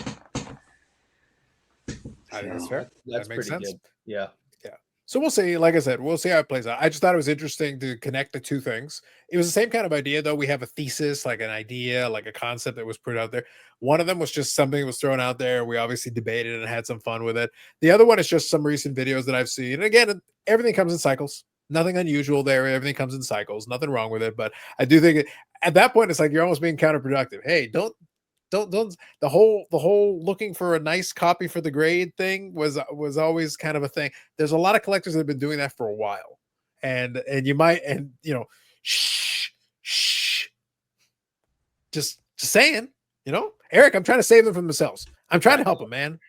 think that's fair. That's that makes pretty sense. good. Yeah. Yeah. So we'll see. Like I said, we'll see how it plays out. I just thought it was interesting to connect the two things. It was the same kind of idea, though. We have a thesis, like an idea, like a concept that was put out there. One of them was just something that was thrown out there. We obviously debated and had some fun with it. The other one is just some recent videos that I've seen. And again, everything comes in cycles. Nothing unusual there. Everything comes in cycles. Nothing wrong with it. But I do think at that point, it's like you're almost being counterproductive. Hey, don't the whole looking for a nice copy for the grade thing was always kind of a thing. There's a lot of collectors that have been doing that for a while, and you might, and shh, just saying, Eric, I'm trying to save them from themselves. I'm trying to help them, man.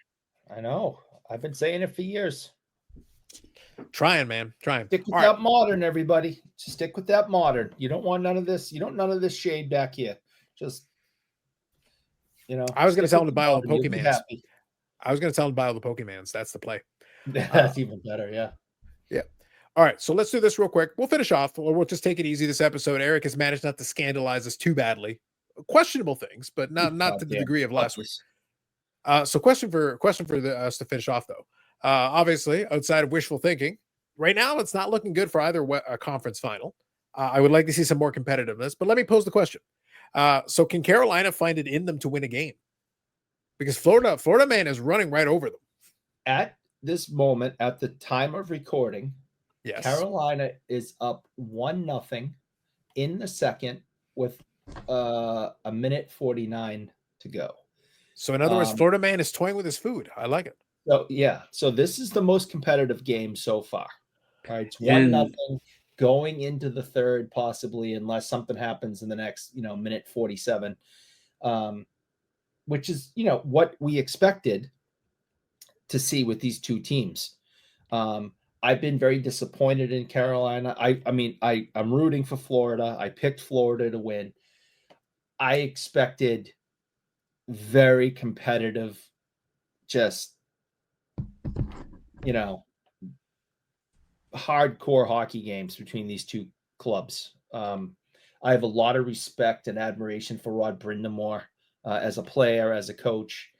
I know. I've been saying it for years. Trying, man, trying. Stick with All that right. modern, everybody. Just stick with that modern. You don't want none of this. You don't none of this shade back here. Just I was going to stick tell him with to buy all the modern. You'll be Pokemans. happy. I was going to tell him to buy all the Pokemans. That's the play. That's even better. Yeah. Yeah. All right. So let's do this real quick. We'll finish off, or we'll just take it easy this episode. Eric has managed not to scandalize us too badly. Questionable things, but not to the degree of last week. So question for us to finish off, though. Obviously, outside of wishful thinking, right now it's not looking good for either conference final. I would like to see some more competitiveness, but let me pose the question. So can Carolina find it in them to win a game? Because Florida man is running right over them. At this moment, at the time of recording, yes, Carolina is up 1-0 in the second with a minute 49 to go. So in other words, Florida man is toying with his food. I like it. So yeah, so this is the most competitive game so far. All right, it's 1-0 going into the third, possibly, unless something happens in the next, minute 47, which is, what we expected to see with these two teams. I've been very disappointed in Carolina. I'm rooting for Florida. I picked Florida to win. I expected very competitive, just, hardcore hockey games between these two clubs. I have a lot of respect and admiration for Rod Brindamore as a player, as a coach.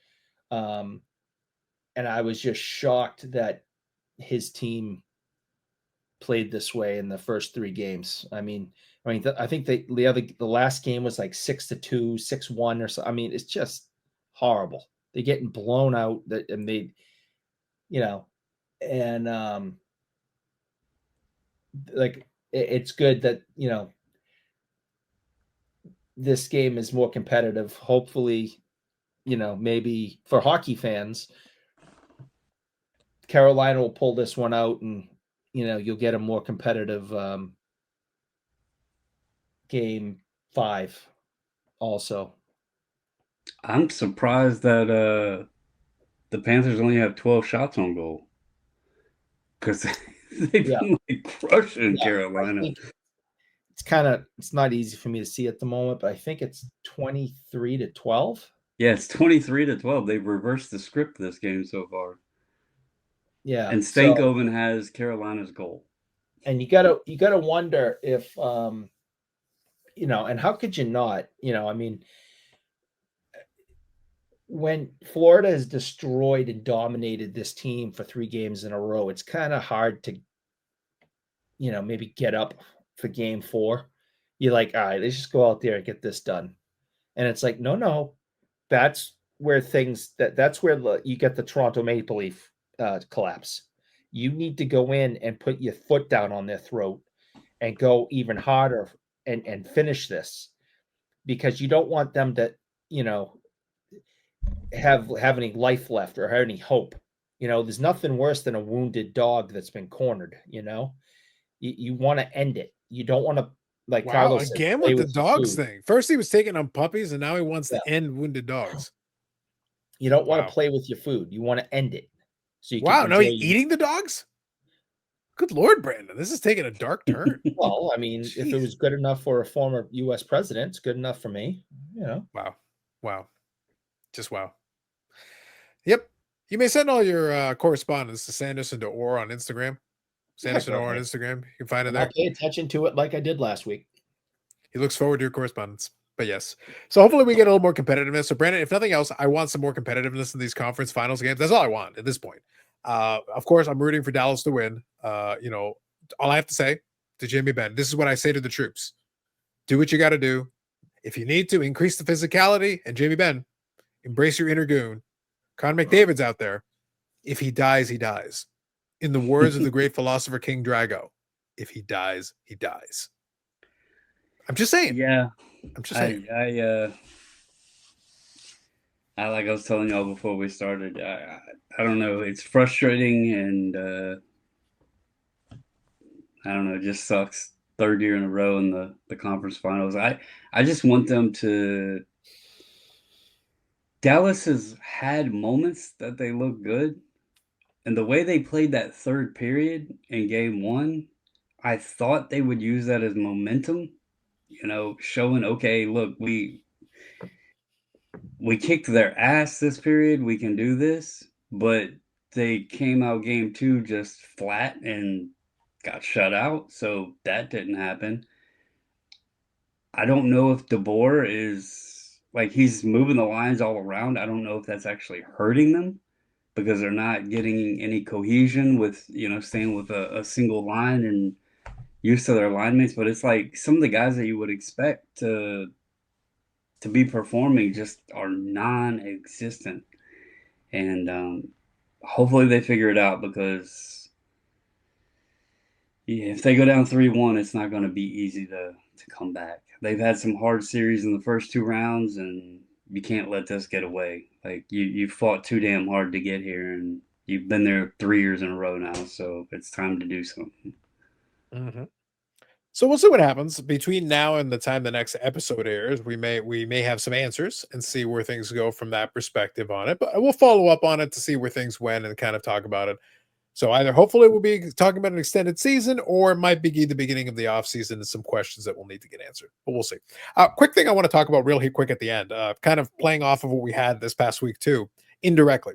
And I was just shocked that his team played this way in the first 3 games. I think the last game was like 6-2, 6-1 or so. It's just horrible. They're getting blown out and they, and it's good that, this game is more competitive. Hopefully, maybe for hockey fans, Carolina will pull this one out and, you'll get a more competitive game 5 also. I'm surprised that the Panthers only have 12 shots on goal. Because they've been crushing Carolina. It's not easy for me to see at the moment, but I think it's 23-12. Yeah, it's 23-12. They've reversed the script this game so far. Yeah. And Stankoven has Carolina's goal. And you gotta wonder if and how could you not? When Florida has destroyed and dominated this team for 3 games in a row, it's kind of hard to, maybe get up for game 4. You're like, all right, let's just go out there and get this done. And it's like, no, that's where that's where you get the Toronto Maple Leaf collapse. You need to go in and put your foot down on their throat and go even harder and finish this, because you don't want them to, have any life left or have any hope. There's nothing worse than a wounded dog that's been cornered. You want to end it. You don't want to, like Carlos said, again with the dogs thing. First he was taking on puppies, and now he wants to end wounded dogs. You don't want to play with your food. You want to end it. So you no, he's eating the dogs? Good Lord, Brandon. This is taking a dark turn. Well, if it was good enough for a former U.S. president, it's good enough for me. Wow. Just wow. Yep. You may send all your correspondence to Sanderson to Orr on Instagram. Sanderson Orr on Instagram. You can find it there. I'll pay attention to it like I did last week. He looks forward to your correspondence. But yes. So hopefully we get a little more competitiveness. So Brandon, if nothing else, I want some more competitiveness in these conference finals games. That's all I want at this point. Of course, I'm rooting for Dallas to win. All I have to say to Jimmy Ben, this is what I say to the troops. Do what you got to do. If you need to, increase the physicality. And Jimmy Ben, embrace your inner goon. Conor McDavid's out there. If he dies, he dies. In the words of the great philosopher King Drago, if he dies, he dies. I'm just saying. Yeah. I'm just saying. I like I was telling y'all before we started, I don't know. It's frustrating and I don't know. It just sucks. Third year in a row in the conference finals. I just want them to. Dallas has had moments that they look good, and the way they played that third period in game one, I thought they would use that as momentum. Showing, okay, look, we kicked their ass this period. We can do this, but they came out game two just flat and got shut out. So that didn't happen. I don't know if DeBoer is he's moving the lines all around. I don't know if that's actually hurting them because they're not getting any cohesion with, staying with a single line and used to their line mates. But it's like some of the guys that you would expect to be performing just are non-existent. And hopefully they figure it out because if they go down 3-1, it's not going to be easy to come back. They've had some hard series in the first two rounds, and you can't let this get away. You fought too damn hard to get here, and you've been there 3 years in a row now, so it's time to do something. Mm-hmm. So we'll see what happens between now and the time the next episode airs. We may have some answers and see where things go from that perspective on it. But we'll follow up on it to see where things went and kind of talk about it. So either hopefully we'll be talking about an extended season, or it might be the beginning of the off season and some questions that will need to get answered. But we'll see. Quick thing I want to talk about real quick at the end, kind of playing off of what we had this past week too, indirectly.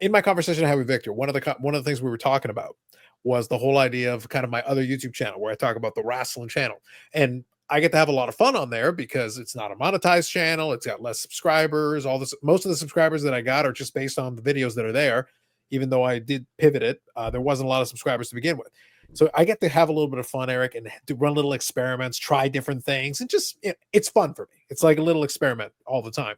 In my conversation I had with Victor, one of the things we were talking about was the whole idea of kind of my other YouTube channel where I talk about the wrestling channel. And I get to have a lot of fun on there because it's not a monetized channel. It's got less subscribers. Most of the subscribers that I got are just based on the videos that are there. Even though I did pivot it, there wasn't a lot of subscribers to begin with. So I get to have a little bit of fun, Eric, and to run little experiments, try different things, and just, it's fun for me. It's like a little experiment all the time.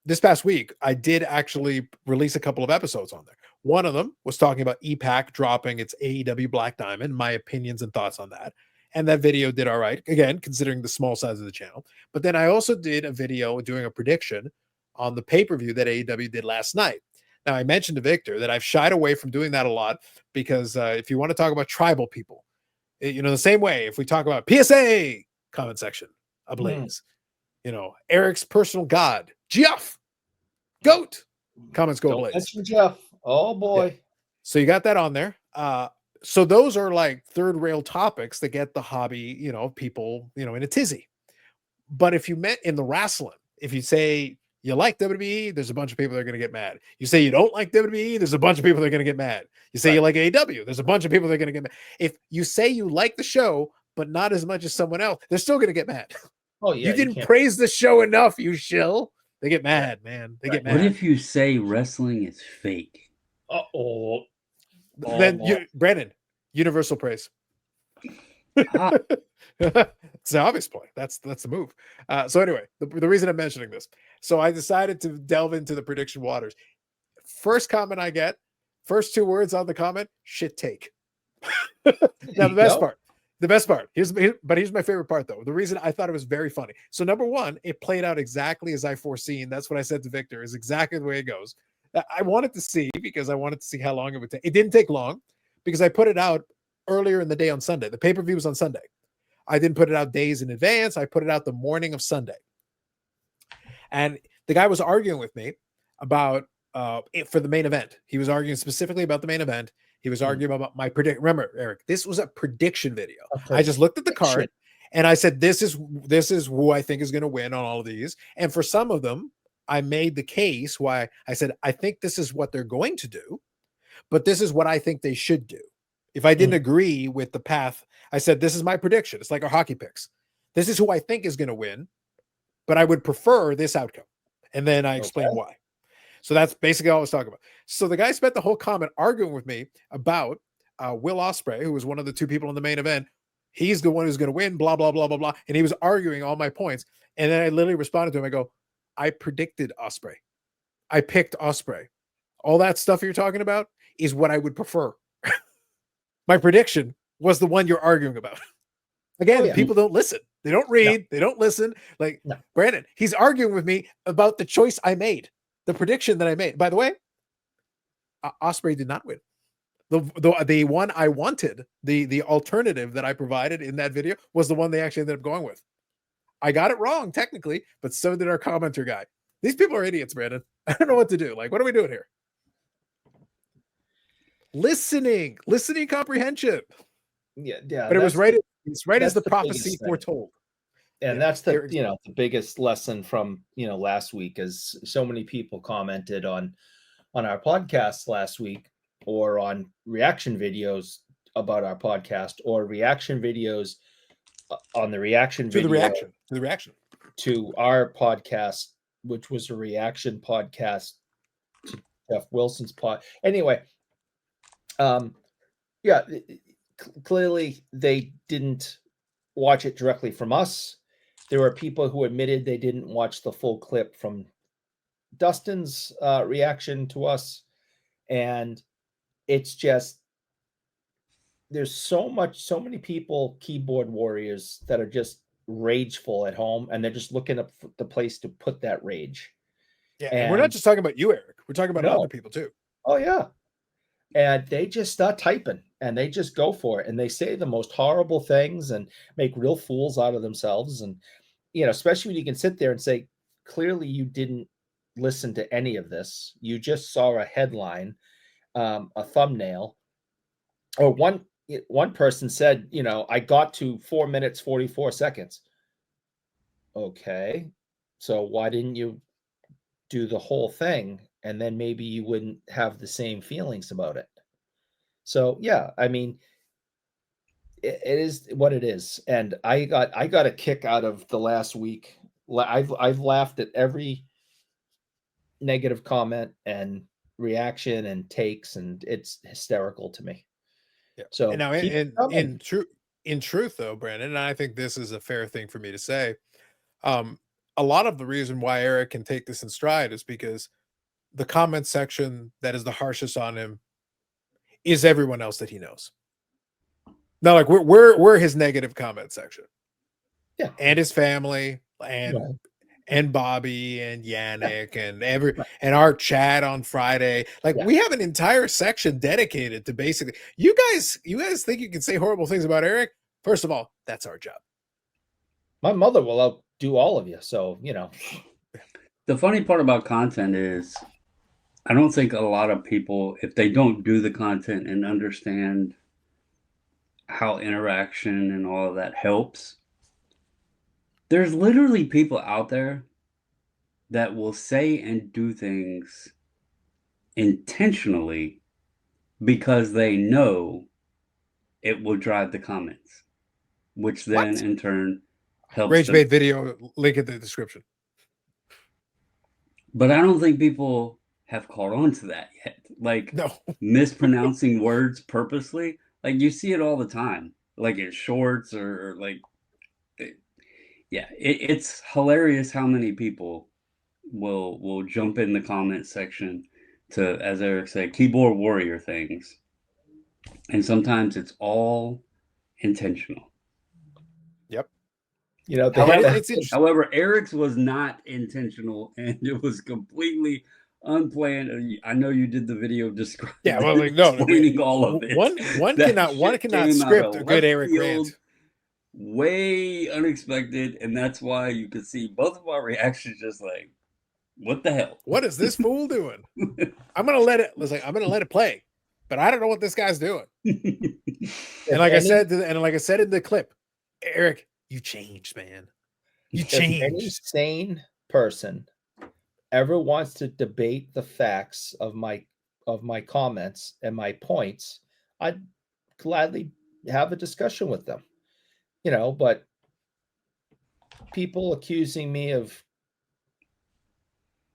This past week, I did actually release a couple of episodes on there. One of them was talking about EPAC dropping its AEW Black Diamond, my opinions and thoughts on that. And that video did all right, again, considering the small size of the channel. But then I also did a video doing a prediction on the pay-per-view that AEW did last night. Now, I mentioned to Victor that I've shied away from doing that a lot because if you want to talk about tribal people, the same way, if we talk about PSA, comment section, ablaze. Eric's personal god, Jeff, GOAT, comments go ablaze. Mention Jeff. Oh, boy. Yeah. So you got that on there. So those are like third rail topics that get the hobby, people, in a tizzy. But if you met in the wrestling, if you say, you like WWE, there's a bunch of people that are going to get mad. You say you don't like WWE, there's a bunch of people that are going to get mad. You say you like AEW, there's a bunch of people that are going to get mad. If you say you like the show, but not as much as someone else, they're still going to get mad. Oh, yeah. You didn't praise the show enough, you shill. They get mad, man. They get mad. What if you say wrestling is fake? Uh-oh. Then, Brandon, universal praise. It's the obvious point. That's the move. So anyway, the reason I'm mentioning this. So I decided to delve into the prediction waters. First comment I get, first two words on the comment, shit take. Now the best part, here's my favorite part though. The reason I thought it was very funny. So number one, it played out exactly as I foreseen. That's what I said to Victor, is exactly the way it goes. I wanted to see because I wanted to see how long it would take. It didn't take long because I put it out earlier in the day on Sunday. The pay-per-view was on Sunday. I didn't put it out days in advance. I put it out the morning of Sunday. And the guy was arguing with me about it for the main event. He was arguing specifically about the main event. He was arguing about my prediction. Remember, Eric, this was a prediction video. I just looked at the card and I said, this is who I think is going to win on all of these. And for some of them, I made the case why I said, I think this is what they're going to do, but this is what I think they should do. If I didn't agree with the path, I said, this is my prediction. It's like our hockey picks. This is who I think is going to win, but I would prefer this outcome. And then I explained why. So that's basically all I was talking about. So the guy spent the whole comment arguing with me about Will Ospreay, who was one of the two people in the main event. He's the one who's going to win, blah, blah, blah, blah, blah. And he was arguing all my points. And then I literally responded to him. I go, I predicted Ospreay. I picked Ospreay. All that stuff you're talking about is what I would prefer. My prediction was the one you're arguing about. Again, people don't listen. They don't read. They don't listen. Like Brandon, he's arguing with me about the choice I made, the prediction that I made. By the way, Ospreay did not win. The one I wanted, the alternative that I provided in that video was the one they actually ended up going with. I got it wrong technically, but so did our commenter guy. These people are idiots, Brandon. I don't know what to do. Like, what are we doing here? Listening comprehension. Yeah. But it was right. It's right as the prophecy foretold. And that's the the biggest lesson from last week, is so many people commented on our podcast last week, or on reaction videos about our podcast, or reaction videos on the reaction to video the reaction to our podcast, which was a reaction podcast to Jeff Wilson's pod. Anyway, clearly they didn't watch it directly from us. There were people who admitted they didn't watch the full clip from Dustin's reaction to us. And it's just, there's so many people, keyboard warriors, that are just rageful at home, and they're just looking up the place to put that rage. Yeah, and we're not just talking about you, Eric. We're talking about other people too. Oh yeah. And they just start typing, and they just go for it, and they say the most horrible things and make real fools out of themselves. And especially when you can sit there and say, clearly you didn't listen to any of this. You just saw a headline, a thumbnail, or one person said, I got to 4 minutes 44 seconds. Okay, so why didn't you do the whole thing? And then maybe you wouldn't have the same feelings about it. So yeah, I mean, it is what it is. And I got a kick out of the last week. I've laughed at every negative comment and reaction and takes, and it's hysterical to me. Yeah. So and now in truth though, Brandon, and I think this is a fair thing for me to say, a lot of the reason why Eric can take this in stride is because the comment section that is the harshest on him is everyone else that he knows. Now, like we're his negative comment section. Yeah. And his family and Bobby and Yannick and our chat on Friday. Like we have an entire section dedicated to basically you guys think you can say horrible things about Eric? First of all, that's our job. My mother will outdo all of you. So, The funny part about content is I don't think a lot of people, if they don't do the content and understand how interaction and all of that helps, there's literally people out there that will say and do things intentionally because they know it will drive the comments, which then in turn helps. Rage bait video, link in the description. But I don't think people have caught on to that yet. Like mispronouncing words purposely. Like you see it all the time, like in shorts or like, it's hilarious how many people will jump in the comment section to, as Eric said, keyboard warrior things. And sometimes it's all intentional. Yep. However, Eric's was not intentional, and it was completely unplanned. I know you did the video describing. Yeah, well, explaining all of it. One cannot script a good Eric rant. Way unexpected, and that's why you could see both of our reactions just like, what the hell? What is this fool doing? I'm gonna let it play, but I don't know what this guy's doing. And like I said in the clip, Eric, you changed, man. You changed. If any sane person ever wants to debate the facts of my comments and my points, I'd gladly have a discussion with them. But people accusing me of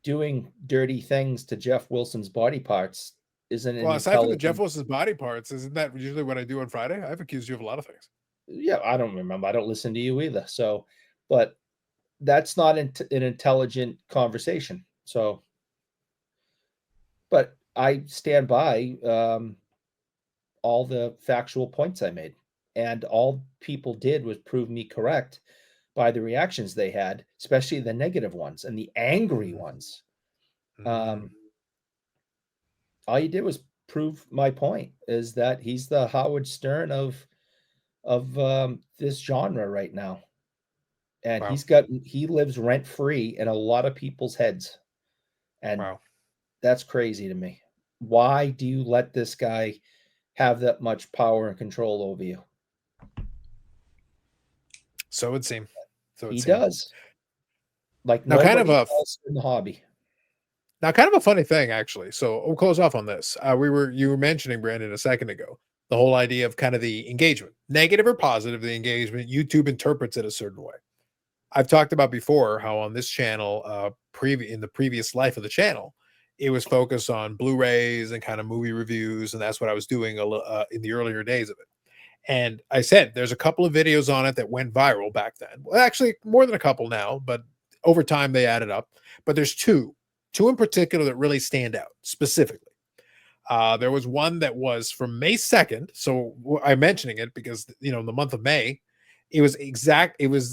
doing dirty things to Jeff Wilson's body parts isn't an Well, aside from the Jeff intelligent. Wilson's body parts, isn't that usually what I do on Friday? I've accused you of a lot of things. Yeah, I don't remember. I don't listen to you either. So, but that's not an intelligent conversation. So, but I stand by all the factual points I made, and all people did was prove me correct by the reactions they had, especially the negative ones and the angry ones. Mm. All you did was prove my point, is that he's the Howard Stern of this genre right now, and Wow. he lives rent free in a lot of people's heads, and Wow. that's crazy to me. Why do you let this guy have that much power and control over you? So it would seem. So it He seem. does. Like Now, kind of nobody a else in the hobby. Now, kind of a funny thing, actually. So we'll close off on this. You were mentioning, Brandon, a second ago, the whole idea of kind of the engagement, negative or positive, the engagement. YouTube interprets it a certain way. I've talked about before how on this channel, in the previous life of the channel, it was focused on Blu-rays and kind of movie reviews, and that's what I was doing in the earlier days of it. And I said there's a couple of videos on it that went viral back then. Well, actually, more than a couple now, but over time they added up. But there's two in particular that really stand out specifically. There was one that was from May 2nd. So I'm mentioning it because, in the month of May, it was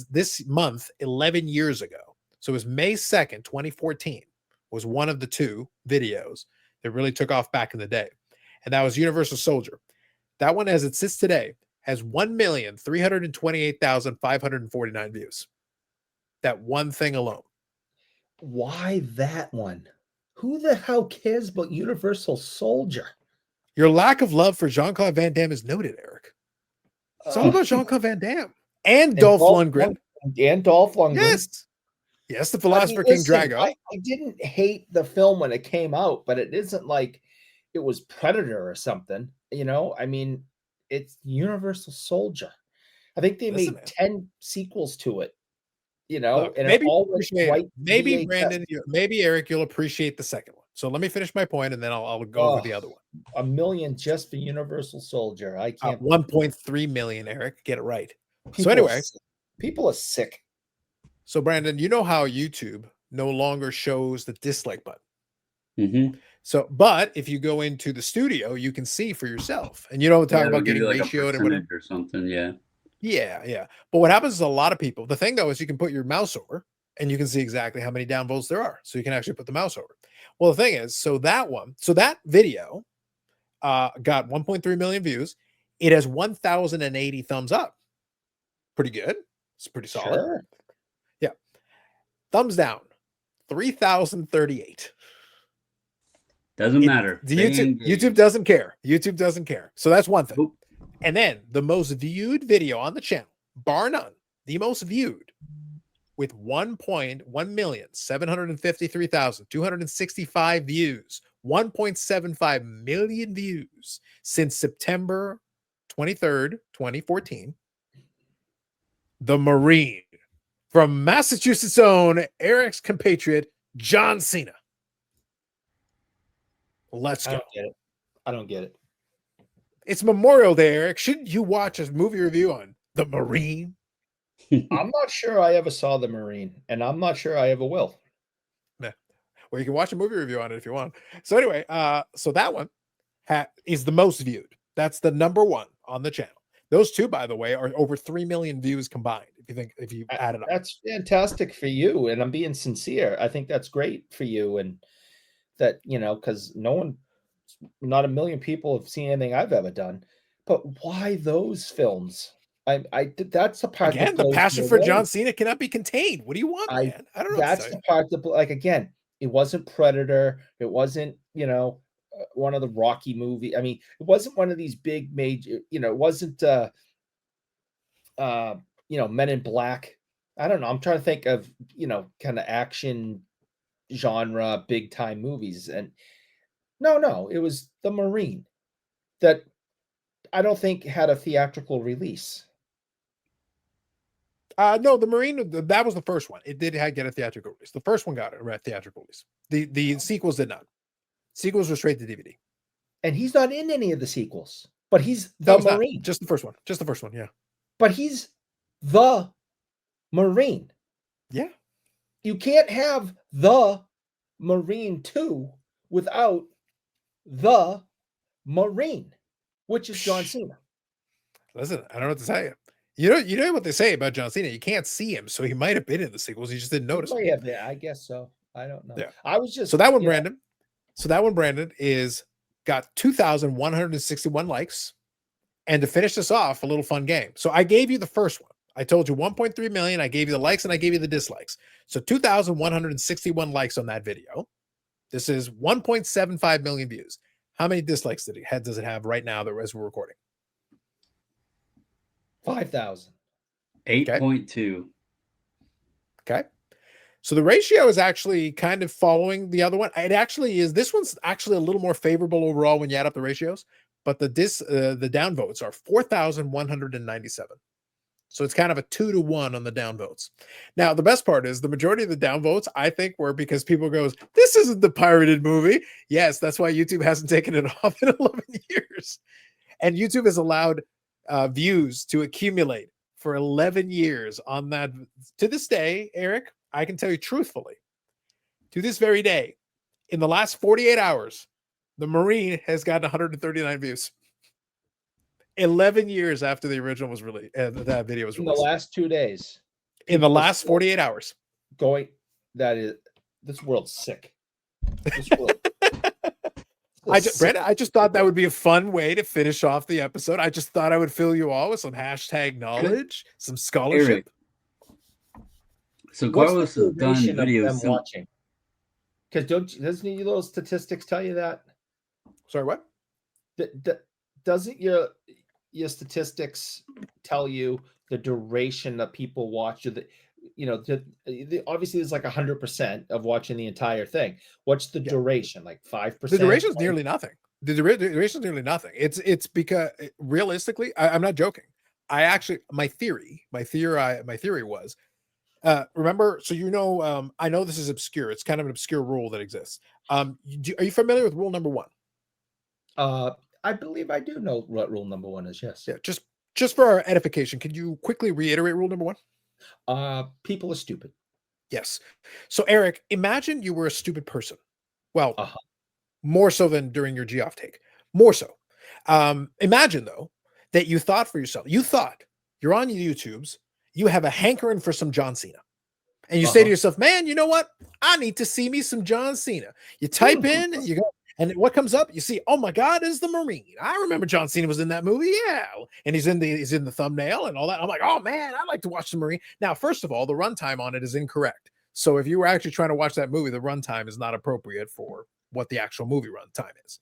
this month 11 years ago. So it was May 2nd, 2014 was one of the two videos that really took off back in the day. And that was Universal Soldier. That one, as it sits today, has 1,328,549 views. That one thing alone. Why that one? Who the hell cares about Universal Soldier? Your lack of love for Jean-Claude Van Damme is noted, Eric. It's all about Jean-Claude Van Damme and Dolph Lundgren. And Dolph Lundgren. Yes, the Philosopher King Drago. I didn't hate the film when it came out, but it isn't like it was Predator or something. I mean, it's Universal Soldier. I think they made 10 sequels to it. Look, and maybe maybe Brandon, maybe Eric, you'll appreciate the second one. So let me finish my point, and then I'll go over the other one. 1 million just for Universal Soldier. I can't. 1.3 million, Eric. Get it right. People are sick. So Brandon, you know how YouTube no longer shows the dislike button. Mm-hmm. So, but if you go into the studio, you can see for yourself, and you don't talk about getting like ratioed and whatever or something. Yeah. Yeah. But what happens is a lot of people, the thing though, is you can put your mouse over and you can see exactly how many downvotes there are. So you can actually put the mouse over. Well, the thing is, so that video got 1.3 million views. It has 1,080 thumbs up. Pretty good. It's pretty solid. Sure. Yeah. Thumbs down, 3,038. Doesn't matter. YouTube doesn't care. YouTube doesn't care. So that's one thing. Oop. And then the most viewed video on the channel, bar none, the most viewed with 1,753,265 views, 1.75 million views since September 23rd, 2014. The Marine from Massachusetts' own Eric's compatriot, John Cena. Let's go. I don't get it. It's Memorial Day, Eric. Shouldn't you watch a movie review on The Marine? I'm not sure I ever saw The Marine, and I'm not sure I ever will. Nah. Well, you can watch a movie review on it if you want. So anyway, so that one is the most viewed. That's the number one on the channel. Those two, by the way, are over 3 million views combined. If you add it up, that's fantastic for you, and I'm being sincere. I think that's great for you, and that because not a million people have seen anything I've ever done. But why those films? That's the part. Again, the passion for John Cena cannot be contained. What do you want, man? I don't know. That's the part that, again, it wasn't Predator. It wasn't one of the Rocky movie. I mean, it wasn't one of these big major. It wasn't Men in Black. I don't know. I'm trying to think of kind of action genre big time movies, and no, it was The Marine that I don't think had a theatrical release. No, The Marine, that was the first one. It did get a theatrical release. The first one got a theatrical release. The sequels did not. Sequels were straight to DVD. And he's not in any of the sequels, but he's No, the it's not. Marine. Just the first one. Just the first one. Yeah. But he's the Marine. Yeah. You can't have the Marine 2 without the Marine, which is John Cena. Listen, I don't know what to tell you. You know what they say about John Cena. You can't see him, so he might have been in the sequels. You just didn't notice him. Yeah, I guess so. I don't know. Yeah. I was just So that one, you know, Brandon. So that one, Brandon, is got 2,161 likes. And to finish this off, a little fun game. So I gave you the first one. I told you 1.3 million. I gave you the likes and I gave you the dislikes. So 2,161 likes on that video. This is 1.75 million views. How many dislikes does it have right now as we're recording? 5,000. 8.2. Okay. So the ratio is actually kind of following the other one. It actually is. This one's actually a little more favorable overall when you add up the ratios, but the downvotes are 4,197. So it's kind of a 2-to-1 on the downvotes. Now, the best part is the majority of the downvotes, I think, were because people goes, this isn't the pirated movie. Yes, that's why YouTube hasn't taken it off in 11 years. And YouTube has allowed views to accumulate for 11 years on that. To this day, Eric, I can tell you truthfully, to this very day, in the last 48 hours, the Marine has gotten 139 views. 11 years after the original was released, that video was In released. the last 2 days. In the last 48 hours. This world's sick. This world. Brandon, I just thought that would be a fun way to finish off the episode. I just thought I would fill you all with some hashtag knowledge, some scholarship. Eric, so Carlos has done videos. Watching. Because doesn't your little statistics tell you that? Sorry, what? Doesn't your statistics tell you the duration that people watch? Obviously there's like 100% of watching the entire thing. What's the duration? Like 5%? The duration is nearly nothing. The duration is nearly nothing. It's because realistically, I'm not joking. My theory was, remember, so I know this is obscure. It's kind of an obscure rule that exists. Are you familiar with rule number 1? I believe I do know what rule number 1 is. Yes. Yeah. Just for our edification, could you quickly reiterate rule number 1? People are stupid. Yes. So Eric, imagine you were a stupid person. Well, more so than during your Geoff take. More so. Imagine though that you thought for yourself. You thought you're on YouTube's. You have a hankering for some John Cena. And you say to yourself, man, you know what? I need to see me some John Cena. You type in and you go, and what comes up? You see, oh my God, is the Marine. I remember John Cena was in that movie. Yeah. And he's in the thumbnail and all that. I'm like, oh man, I'd like to watch the Marine. Now, first of all, the runtime on it is incorrect. So if you were actually trying to watch that movie, the runtime is not appropriate for what the actual movie runtime is.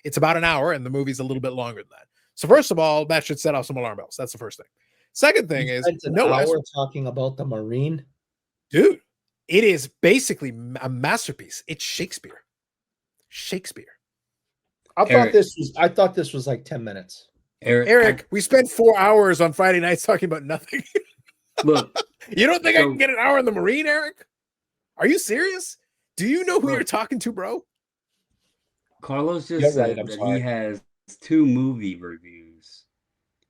It's about an hour and the movie's a little bit longer than that. So first of all, that should set off some alarm bells. That's the first thing. Second thing is hour talking about the Marine. Dude, it is basically a masterpiece. It's Shakespeare. I thought this was like 10 minutes. Eric, we spent 4 hours on Friday nights talking about nothing. Look, you don't think I can get an hour in the Marine, Eric? Are you serious? Do you know who you're talking to, bro? Carlos just said that he has 2 movie reviews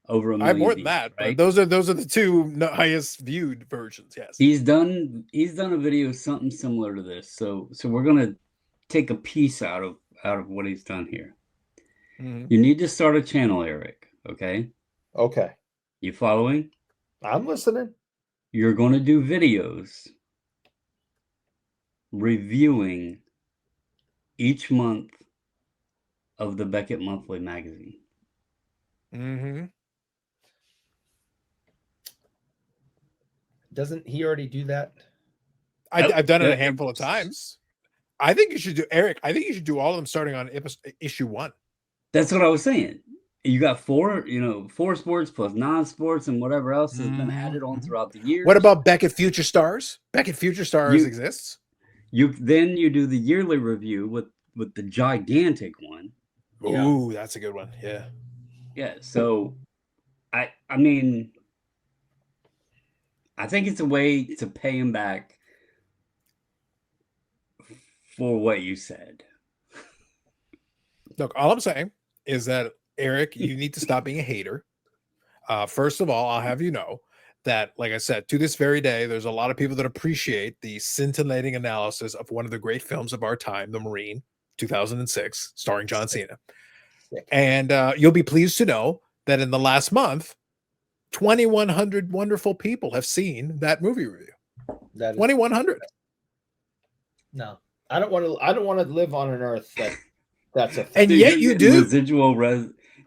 over a million. I have more than that, right? But those are the 2 highest viewed versions. Yes, he's done a video something similar to this. So we're gonna take a piece out of what he's done here. Mm-hmm. You need to start a channel, Eric. Okay. You following? I'm listening. You're going to do videos reviewing each month of the Beckett Monthly magazine. Mm-hmm. Doesn't he already do that? I've done it a handful of times. I think you should do, Eric. I think you should do all of them starting on issue 1. That's what I was saying. You got 4 sports plus non-sports and whatever else has been added on throughout the years. What about Beckett Future Stars? Beckett Future Stars exists. You do the yearly review with the gigantic one. Ooh, that's a good one. Yeah. Yeah. So, I mean, I think it's a way to pay him back for what you said. Look, all I'm saying is that, Eric, you need to stop being a hater. First of all, I'll have you know that, like I said, to this very day, there's a lot of people that appreciate the scintillating analysis of one of the great films of our time, The Marine, 2006, starring John Cena. And you'll be pleased to know that in the last month, 2,100 wonderful people have seen that movie review. 2,100. No, I don't want to. I don't want to live on an earth that's a. And Dude, yet you do.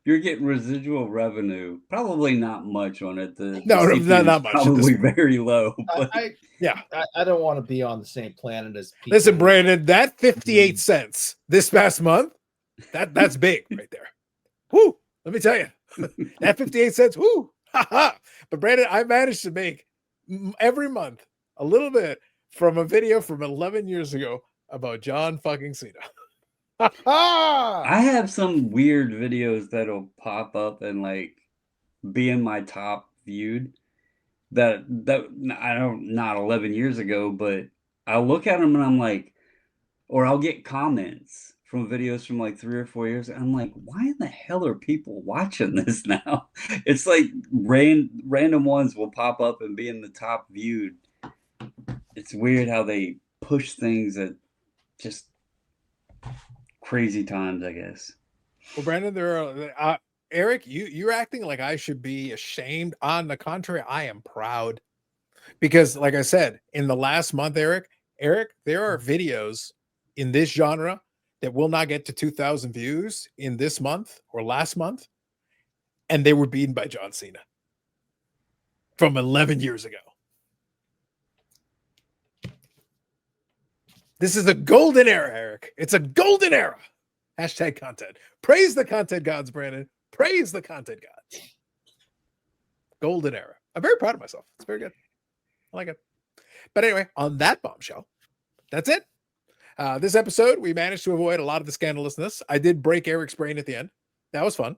You're getting residual revenue. Probably not much on it. No, CPM not is much. Probably very low. But I don't want to be on the same planet as people. Listen, Brandon, that 58 cents this past month, that's big right there. Woo! Let me tell you, that 58 cents. Woo! But Brandon, I managed to make every month a little bit from a video from 11 years ago about John fucking Cena. I have some weird videos that'll pop up and like be in my top viewed that I don't, not 11 years ago, but I'll look at them and I'm like, or I'll get comments from videos from like 3 or 4 years. And I'm like, why in the hell are people watching this now? It's like random ones will pop up and be in the top viewed. It's weird how they push things at just crazy times, I guess. Well, Brandon, there are Eric, you're acting like I should be ashamed. On the contrary, I am proud because, like I said, in the last month, Eric, there are videos in this genre that will not get to 2,000 views in this month or last month, and they were beaten by John Cena from 11 years ago. This is a golden era, Eric. It's a golden era. Hashtag content. Praise the content gods, Brandon. Praise the content gods. Golden era. I'm very proud of myself. It's very good. I like it. But anyway, on that bombshell, that's it. This episode, we managed to avoid a lot of the scandalousness. I did break Eric's brain at the end. That was fun.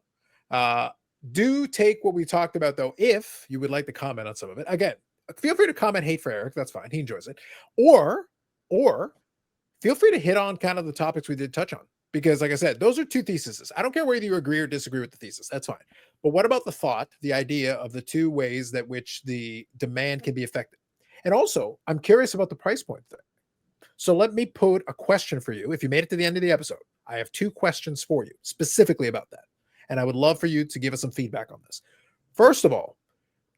Do take what we talked about, though, if you would like to comment on some of it. Again, feel free to comment hate for Eric. That's fine. He enjoys it. Or feel free to hit on kind of the topics we did touch on. Because, like I said, those are two theses. I don't care whether you agree or disagree with the thesis. That's fine. But what about the thought, the idea of the two ways that which the demand can be affected? And also, I'm curious about the price point thing. So let me put a question for you. If you made it to the end of the episode, I have 2 questions for you specifically about that. And I would love for you to give us some feedback on this. First of all,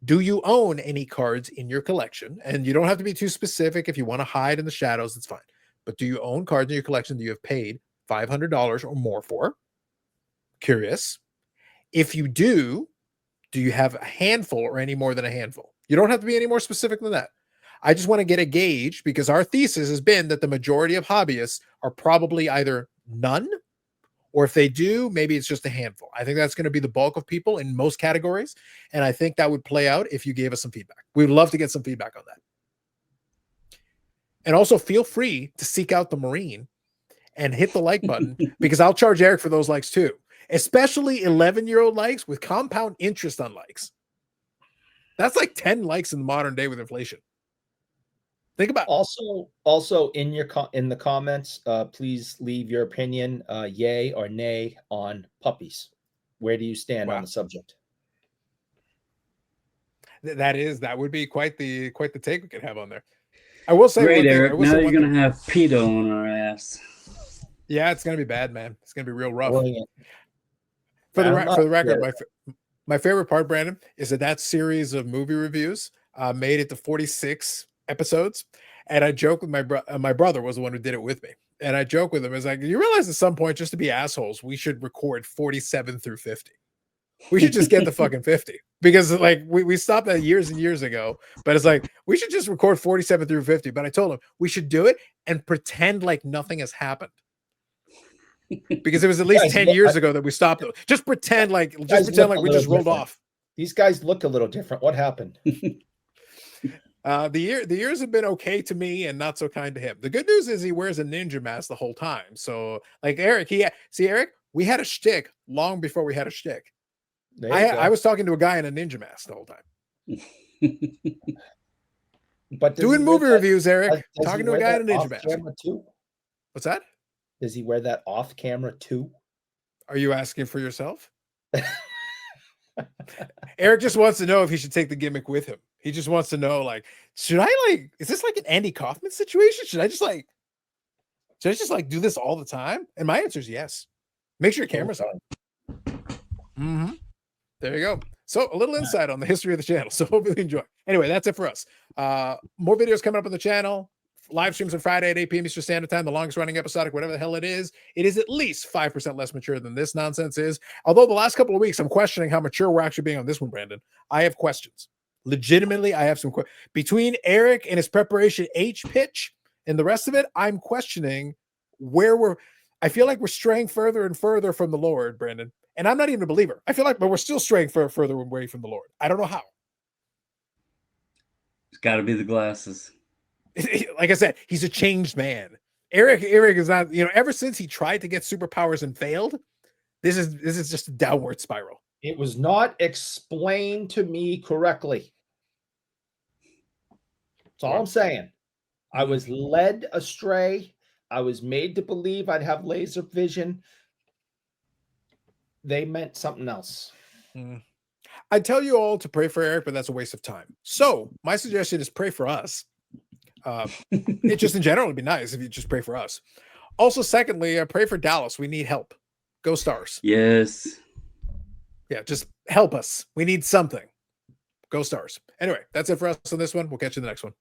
do you own any cards in your collection? And you don't have to be too specific. If you want to hide in the shadows, that's fine. But do you own cards in your collection that you have paid $500 or more for? Curious. If you do you have a handful or any more than a handful? You don't have to be any more specific than that. I just want to get a gauge because our thesis has been that the majority of hobbyists are probably either none, or if they do, maybe it's just a handful. I think that's going to be the bulk of people in most categories. And I think that would play out if you gave us some feedback. We'd love to get some feedback on that. And also feel free to seek out the Marine and hit the like button because I'll charge Eric for those likes too, especially 11-year-old likes with compound interest on likes. That's like 10 likes in the modern day with inflation. Think about it. Also in the comments, please leave your opinion, yay or nay, on puppies. Where do you stand on the subject? That would be quite the take we could have on there. I will say, great, Eric. Now you're gonna have PETA on our ass. Yeah, it's gonna be bad, man. It's gonna be real rough. For the record, my favorite part, Brandon, is that series of movie reviews made it to 46 episodes, and I joke with my brother was the one who did it with me, and I joke with him, it's like, you realize at some point, just to be assholes, we should record 47 through 50. We should just get the fucking 50 because like we stopped that years and years ago, but it's like we should just record 47 through 50. But I told him we should do it and pretend like nothing has happened because it was at least 10 years ago that we stopped it. Just pretend like we just rolled off. These guys look a little different. What happened? The years have been okay to me and not so kind to him. The good news is he wears a ninja mask the whole time. So like Eric, Eric, we had a shtick long before we had a shtick. I was talking to a guy in a ninja mask the whole time. But doing movie reviews, Eric. Talking to a guy in a ninja mask. Too? What's that? Does he wear that off camera too? Are you asking for yourself? Eric just wants to know if he should take the gimmick with him. He just wants to know, like, should I is this like an Andy Kaufman situation? Should I just do this all the time? And my answer is yes. Make sure your camera's on. Mm-hmm. There you go. So a little insight on the history of the channel. So hopefully you enjoy. Anyway, that's it for us. More videos coming up on the channel. Live streams on Friday at 8 p.m. Eastern Standard Time. The longest running episodic, whatever the hell it is at least 5% less mature than this nonsense is. Although the last couple of weeks, I'm questioning how mature we're actually being on this one, Brandon. I have questions. Legitimately, I have some questions. Between Eric and his preparation H pitch and the rest of it, I'm questioning I feel like we're straying further and further from the Lord, Brandon. And I'm not even a believer. I feel like, but we're still straying further away from the Lord. I don't know how. It's got to be the glasses. Like I said, he's a changed man. Eric is not, ever since he tried to get superpowers and failed, this is just a downward spiral. It was not explained to me correctly. That's all I'm saying. I was led astray. I was made to believe I'd have laser vision. They meant something else. I tell you all to pray for Eric, but that's a waste of time. So my suggestion is pray for us. It just in general would be nice if you just pray for us. Also, secondly, pray for Dallas. We need help. Go Stars. Yes. Yeah, just help us. We need something. Go Stars. Anyway, that's it for us on this one. We'll catch you in the next one.